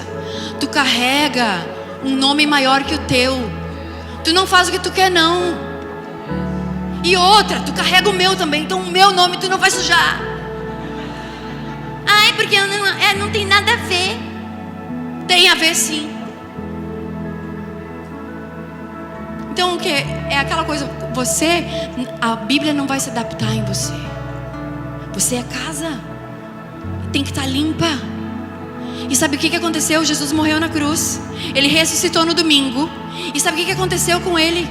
Tu carrega um nome maior que o teu. Tu não faz o que tu quer, não. E outra, tu carrega o meu também. Então o meu nome tu não vai sujar. Porque não tem nada a ver. Tem a ver sim. Então o que? É aquela coisa, a Bíblia não vai se adaptar em você. Você é casa, tem que estar limpa. E sabe o que aconteceu? Jesus morreu na cruz. Ele ressuscitou no domingo. E sabe o que aconteceu com ele?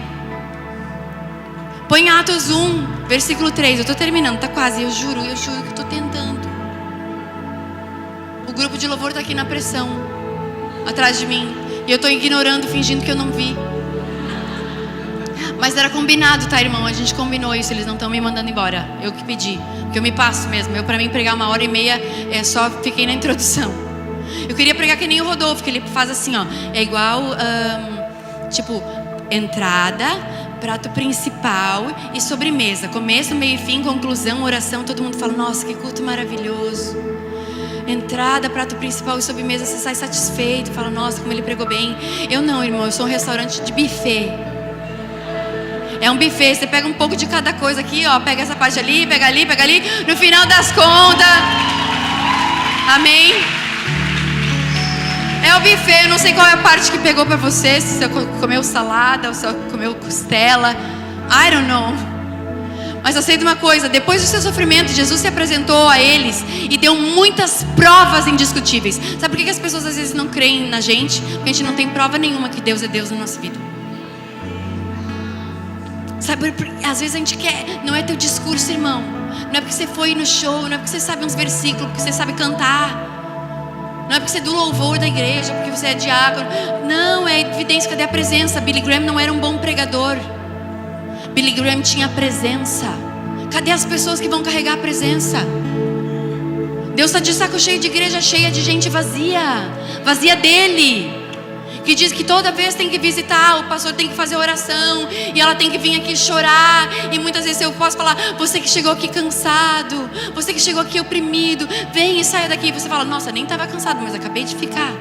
Põe Atos 1, versículo 3. Eu estou terminando, tá quase, eu juro que estou tentando. O grupo de louvor está aqui na pressão, atrás de mim. E eu estou ignorando, fingindo que eu não vi. Mas era combinado, tá, irmão? A gente combinou isso, eles não estão me mandando embora. Eu que pedi, porque eu me passo mesmo. Para mim pregar 1h30, só fiquei na introdução. Eu queria pregar que nem o Rodolfo, que ele faz assim, ó. É igual, tipo, entrada, prato principal e sobremesa. Começo, meio e fim, conclusão, oração. Todo mundo fala, nossa, que culto maravilhoso. Entrada, prato principal e sobremesa, você sai satisfeito. Fala, nossa, como ele pregou bem. Eu não, irmão, eu sou um restaurante de buffet. É um buffet, você pega um pouco de cada coisa aqui, ó. Pega essa parte ali, pega ali, pega ali. No final das contas, amém? É o buffet, eu não sei qual é a parte que pegou pra você. Se você comeu salada, ou se você comeu costela, I don't know. Mas eu sei de uma coisa, depois do seu sofrimento, Jesus se apresentou a eles e deu muitas provas indiscutíveis. Sabe por que as pessoas às vezes não creem na gente? Porque a gente não tem prova nenhuma que Deus é Deus na nossa vida. Sabe, às vezes a gente quer, não é teu discurso, irmão. Não é porque você foi no show, não é porque você sabe uns versículos, porque você sabe cantar. Não é porque você é do louvor da igreja, porque você é diácono. Não, é evidência, cadê a presença? Billy Graham não era um bom pregador. Billy Graham tinha presença. Cadê as pessoas que vão carregar a presença? Deus está de saco cheio de igreja cheia de gente vazia. Vazia dele. Que diz que toda vez tem que visitar, o pastor tem que fazer oração, e ela tem que vir aqui chorar. E muitas vezes eu posso falar, você que chegou aqui cansado, você que chegou aqui oprimido, vem e saia daqui. E você fala, nossa, nem estava cansado, mas acabei de ficar.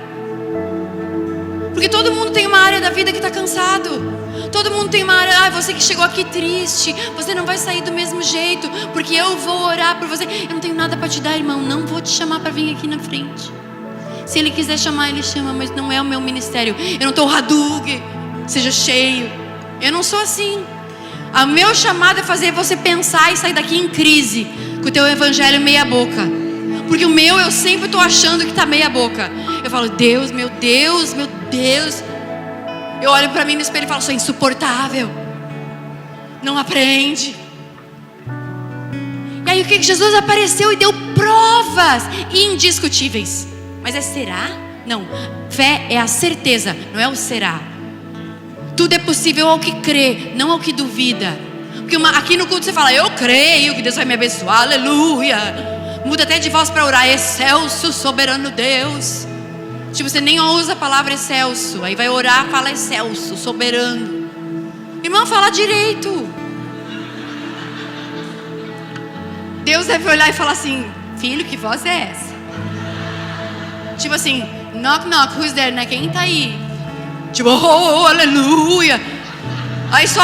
Porque todo mundo tem uma área da vida que está cansado. Todo mundo tem uma área, você que chegou aqui triste, você não vai sair do mesmo jeito, porque eu vou orar por você. Eu não tenho nada para te dar, irmão, não vou te chamar para vir aqui na frente. Se ele quiser chamar, ele chama, mas não é o meu ministério. Eu não estou Hadug, seja cheio. Eu não sou assim. O meu chamado é fazer você pensar e sair daqui em crise com o teu evangelho meia boca. Porque o meu, eu sempre estou achando que está meia boca. Eu falo, Deus, meu Deus, meu Deus. Eu olho para mim no espelho e falo, sou insuportável. Não aprende. E aí o que Jesus apareceu e deu provas indiscutíveis. Mas será? Não, fé é a certeza, não é o será. Tudo é possível ao que crê, não ao que duvida. Porque aqui no culto você fala, eu creio que Deus vai me abençoar, aleluia. Muda até de voz para orar, excelso, soberano Deus. Tipo, você nem usa a palavra excelso. Aí vai orar, fala excelso, soberano. Irmão, fala direito. Deus deve olhar e falar assim, filho, que voz é essa? Tipo assim, knock knock, who's there, né? Quem tá aí? Tipo, oh, aleluia. Aí só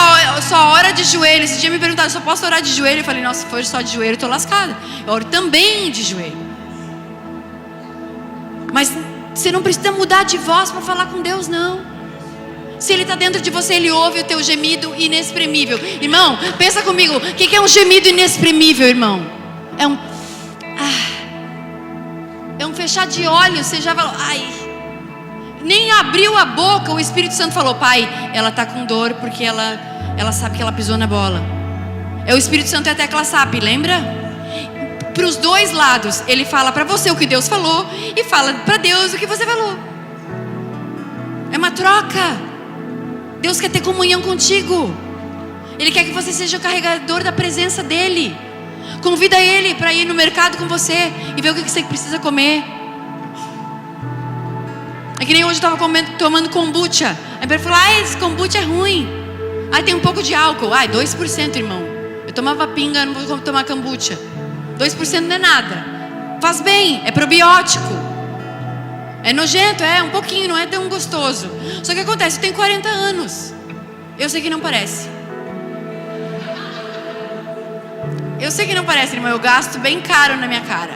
ora de joelho. Esse dia me perguntaram, só posso orar de joelho? Eu falei, nossa, se for só de joelho, eu tô lascada. Eu oro também de joelho. Mas você não precisa mudar de voz para falar com Deus, não. Se Ele está dentro de você, Ele ouve o teu gemido inexprimível. Irmão, pensa comigo, o que é um gemido inexprimível, irmão? É um fechar de olhos. Você já falou, ai, nem abriu a boca, o Espírito Santo falou, pai, ela está com dor porque ela sabe que ela pisou na bola. É o Espírito Santo e a tecla SAP, lembra? Para os dois lados, Ele fala para você o que Deus falou e fala para Deus o que você falou. É uma troca. Deus quer ter comunhão contigo. Ele quer que você seja o carregador da presença dEle. Convida Ele para ir no mercado com você e ver o que você precisa comer. É que nem hoje eu estava tomando kombucha. Aí ele falou, esse kombucha é ruim. Aí tem um pouco de álcool. 2%, irmão. Eu tomava pinga, não vou tomar kombucha. 2% não é nada. Faz bem, é probiótico. É nojento, um pouquinho, não é tão gostoso. Só que acontece, eu tenho 40 anos. Eu sei que não parece. Eu sei que não parece, irmão. Eu gasto bem caro na minha cara.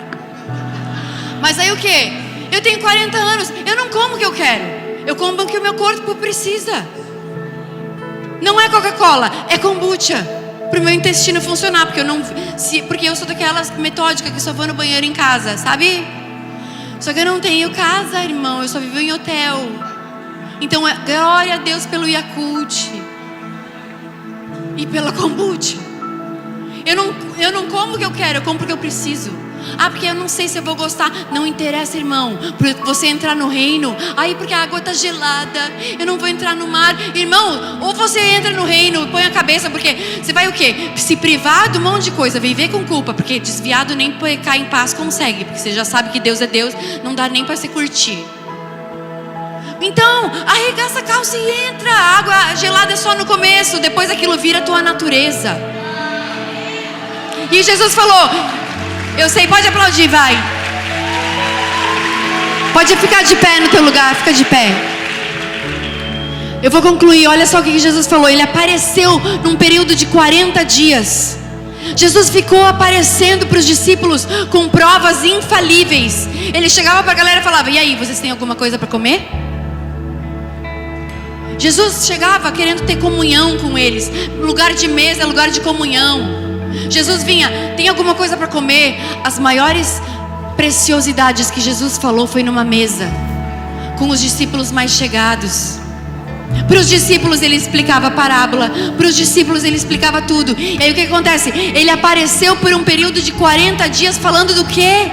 Mas aí o quê? Eu tenho 40 anos. Eu não como o que eu quero. Eu como o que o meu corpo precisa. Não é Coca-Cola, é kombucha. Para o meu intestino funcionar. Porque eu sou daquelas metódicas que só vou no banheiro em casa, sabe? Só que eu não tenho casa, irmão. Eu só vivo em hotel. Então, glória a Deus pelo Yakult e pela kombucha. Eu não como o que eu quero, eu como porque eu preciso. Porque eu não sei se eu vou gostar. Não interessa, irmão. Para você entrar no reino. Porque a água está gelada. Eu não vou entrar no mar. Irmão, ou você entra no reino, põe a cabeça, porque você vai o quê? Se privar de um monte de coisa, viver com culpa. Porque desviado nem pecar em paz consegue. Porque você já sabe que Deus é Deus. Não dá nem para se curtir. Então, arregaça a calça e entra. A água gelada é só no começo. Depois aquilo vira a tua natureza. E Jesus falou... Eu sei, pode aplaudir, vai. Pode ficar de pé no teu lugar, fica de pé. Eu vou concluir, olha só o que Jesus falou. Ele apareceu num período de 40 dias. Jesus ficou aparecendo para os discípulos com provas infalíveis. Ele chegava para a galera e falava, e aí, vocês têm alguma coisa para comer? Jesus chegava querendo ter comunhão com eles. Lugar de mesa, lugar de comunhão. Jesus vinha, tem alguma coisa para comer? As maiores preciosidades que Jesus falou foi numa mesa, com os discípulos mais chegados. Para os discípulos ele explicava a parábola, para os discípulos ele explicava tudo. E aí o que acontece? Ele apareceu por um período de 40 dias falando do quê?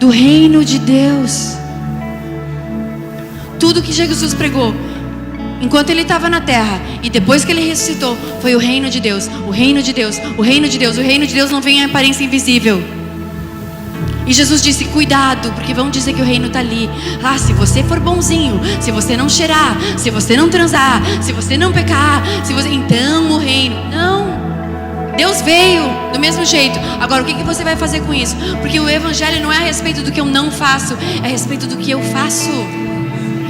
Do reino de Deus. Tudo que Jesus pregou enquanto ele estava na terra e depois que ele ressuscitou, foi o reino de Deus, o reino de Deus, o reino de Deus. O reino de Deus não vem em aparência invisível. E Jesus disse, cuidado, porque vão dizer que o reino está ali. Se você for bonzinho, se você não cheirar, se você não transar, se você não pecar, então o reino. Não, Deus veio do mesmo jeito. Agora o que você vai fazer com isso? Porque o evangelho não é a respeito do que eu não faço, é a respeito do que eu faço,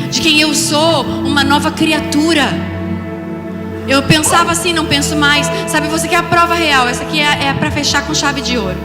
de quem eu sou, uma nova criatura. Eu pensava assim, não penso mais. Sabe, você quer a prova real. Essa aqui é para fechar com chave de ouro.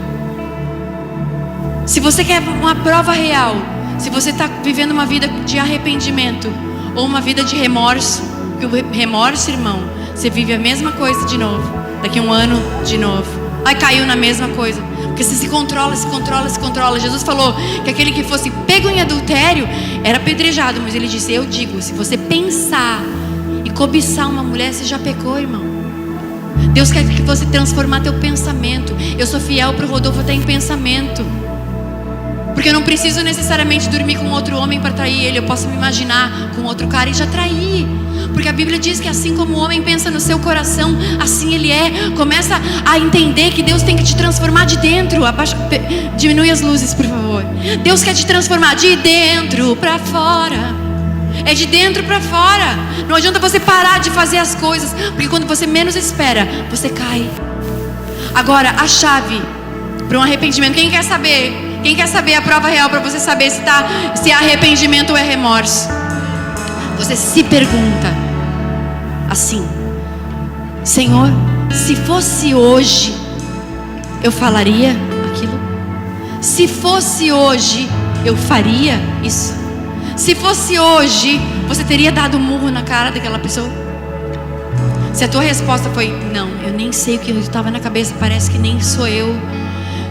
Se você quer uma prova real, se você está vivendo uma vida de arrependimento ou uma vida de remorso, porque o remorso, irmão, você vive a mesma coisa de novo. Daqui a um ano, de novo. Caiu na mesma coisa. Porque você se controla, se controla, se controla. Jesus falou que aquele que fosse pego em adultério era apedrejado. Mas ele disse, eu digo, se você pensar e cobiçar uma mulher, você já pecou, irmão. Deus quer que você transformar teu pensamento. Eu sou fiel para o Rodolfo até em pensamento. Porque eu não preciso necessariamente dormir com outro homem para trair ele. Eu posso me imaginar com outro cara e já trair. Porque a Bíblia diz que assim como o homem pensa no seu coração, assim ele é. Começa a entender que Deus tem que te transformar de dentro. Diminui as luzes, por favor. Deus quer te transformar de dentro para fora. É de dentro para fora. Não adianta você parar de fazer as coisas, porque quando você menos espera, você cai. Agora, a chave para um arrependimento. Quem quer saber? Quem quer saber a prova real para você saber se é arrependimento ou é remorso? Você se pergunta assim: Senhor, se fosse hoje, eu falaria aquilo? Se fosse hoje, eu faria isso? Se fosse hoje, você teria dado um murro na cara daquela pessoa? Se a tua resposta foi: não, eu nem sei o que estava na cabeça, parece que nem sou eu.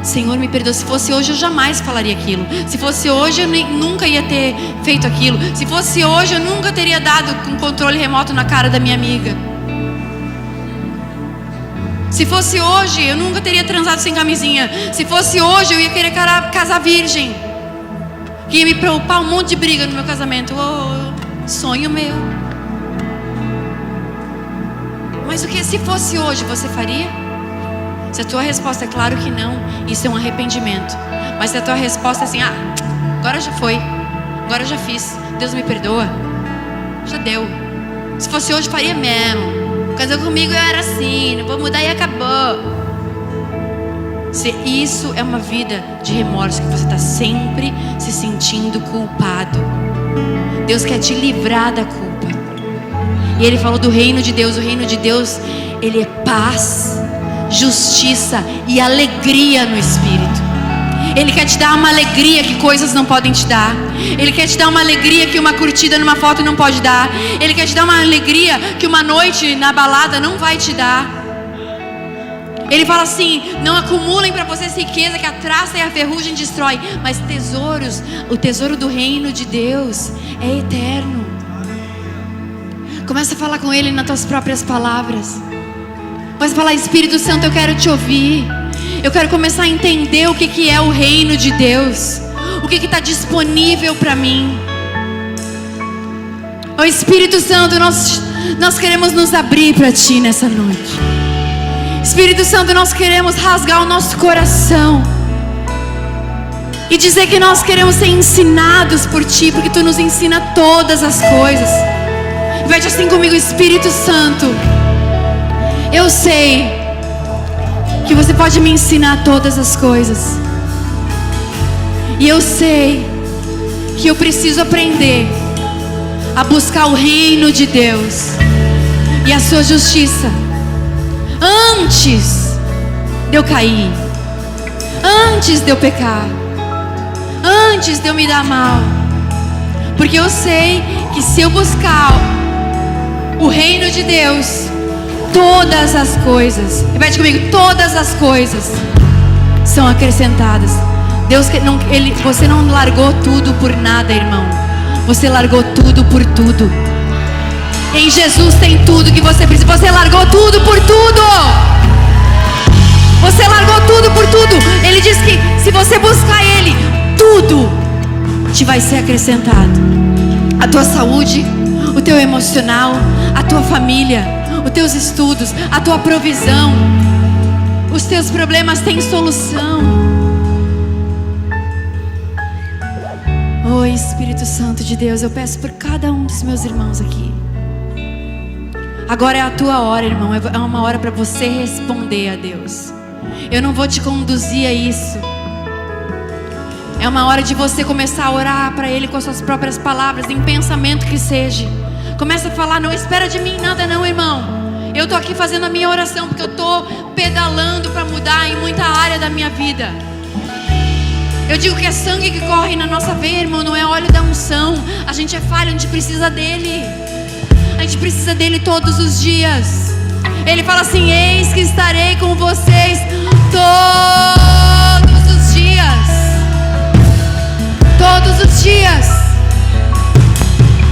Senhor, me perdoa. Se fosse hoje, eu jamais falaria aquilo. Se fosse hoje, eu nunca ia ter feito aquilo. Se fosse hoje, eu nunca teria dado um controle remoto na cara da minha amiga. Se fosse hoje, eu nunca teria transado sem camisinha. Se fosse hoje, eu ia querer casar virgem, que ia me preocupar um monte de briga no meu casamento. Oh, sonho meu. Mas o que se fosse hoje, você faria? Se a tua resposta é claro que não, isso é um arrependimento. Mas se a tua resposta é assim: agora já foi, agora eu já fiz, Deus me perdoa, já deu. Se fosse hoje, faria mesmo. Casou comigo, eu era assim, não vou mudar e acabou. Se isso é uma vida de remorso, que você está sempre se sentindo culpado. Deus quer te livrar da culpa. E Ele falou do reino de Deus. O reino de Deus, ele é paz, justiça e alegria no Espírito. Ele quer te dar uma alegria que coisas não podem te dar. Ele quer te dar uma alegria que uma curtida numa foto não pode dar. Ele quer te dar uma alegria que uma noite na balada não vai te dar. Ele fala assim: não acumulem para vocês riqueza que a traça e a ferrugem destrói, mas tesouros, o tesouro do reino de Deus é eterno. Começa a falar com Ele nas tuas próprias palavras. Começa a falar: Espírito Santo, eu quero te ouvir. Eu quero começar a entender o que é o reino de Deus, o que está disponível para mim. Ó Espírito Santo, nós queremos nos abrir para Ti nessa noite. Espírito Santo, nós queremos rasgar o nosso coração e dizer que nós queremos ser ensinados por Ti, porque Tu nos ensina todas as coisas. Repete assim comigo: Espírito Santo, eu sei que você pode me ensinar todas as coisas. E eu sei que eu preciso aprender a buscar o reino de Deus e a sua justiça antes de eu cair, antes de eu pecar, antes de eu me dar mal. Porque eu sei que se eu buscar o reino de Deus, todas as coisas, repete comigo, todas as coisas são acrescentadas. Deus, você não largou tudo por nada, irmão. Você largou tudo por tudo. Em Jesus tem tudo que você precisa. Você largou tudo por tudo. Você largou tudo por tudo. Ele diz que se você buscar Ele, tudo te vai ser acrescentado. A tua saúde, o teu emocional, a tua família, os teus estudos, a tua provisão. Os teus problemas têm solução. Oh Espírito Santo de Deus, eu peço por cada um dos meus irmãos aqui. Agora é a tua hora, irmão. É uma hora para você responder a Deus. Eu não vou te conduzir a isso. É uma hora de você começar a orar para Ele com as suas próprias palavras, em pensamento que seja. Começa a falar: não espera de mim nada não, irmão. Eu tô aqui fazendo a minha oração porque eu tô pedalando para mudar em muita área da minha vida. Eu digo que é sangue que corre na nossa veia, irmão, não é óleo da unção. A gente é falho, a gente precisa dele. A gente precisa dele todos os dias. Ele fala assim: eis que estarei com vocês todos os dias. Todos os dias.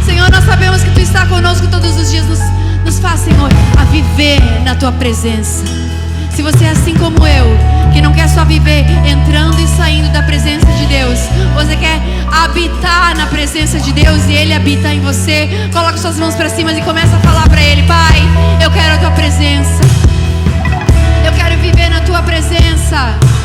Senhor, nós sabemos que Tu está conosco todos os dias. Nos faz, Senhor, a viver na Tua presença. Se você é assim como eu, que não quer só viver entrando e saindo da presença de Deus, presença de Deus e Ele habita em você, coloca suas mãos para cima e começa a falar para Ele: Pai, eu quero a Tua presença. Eu quero viver na Tua presença.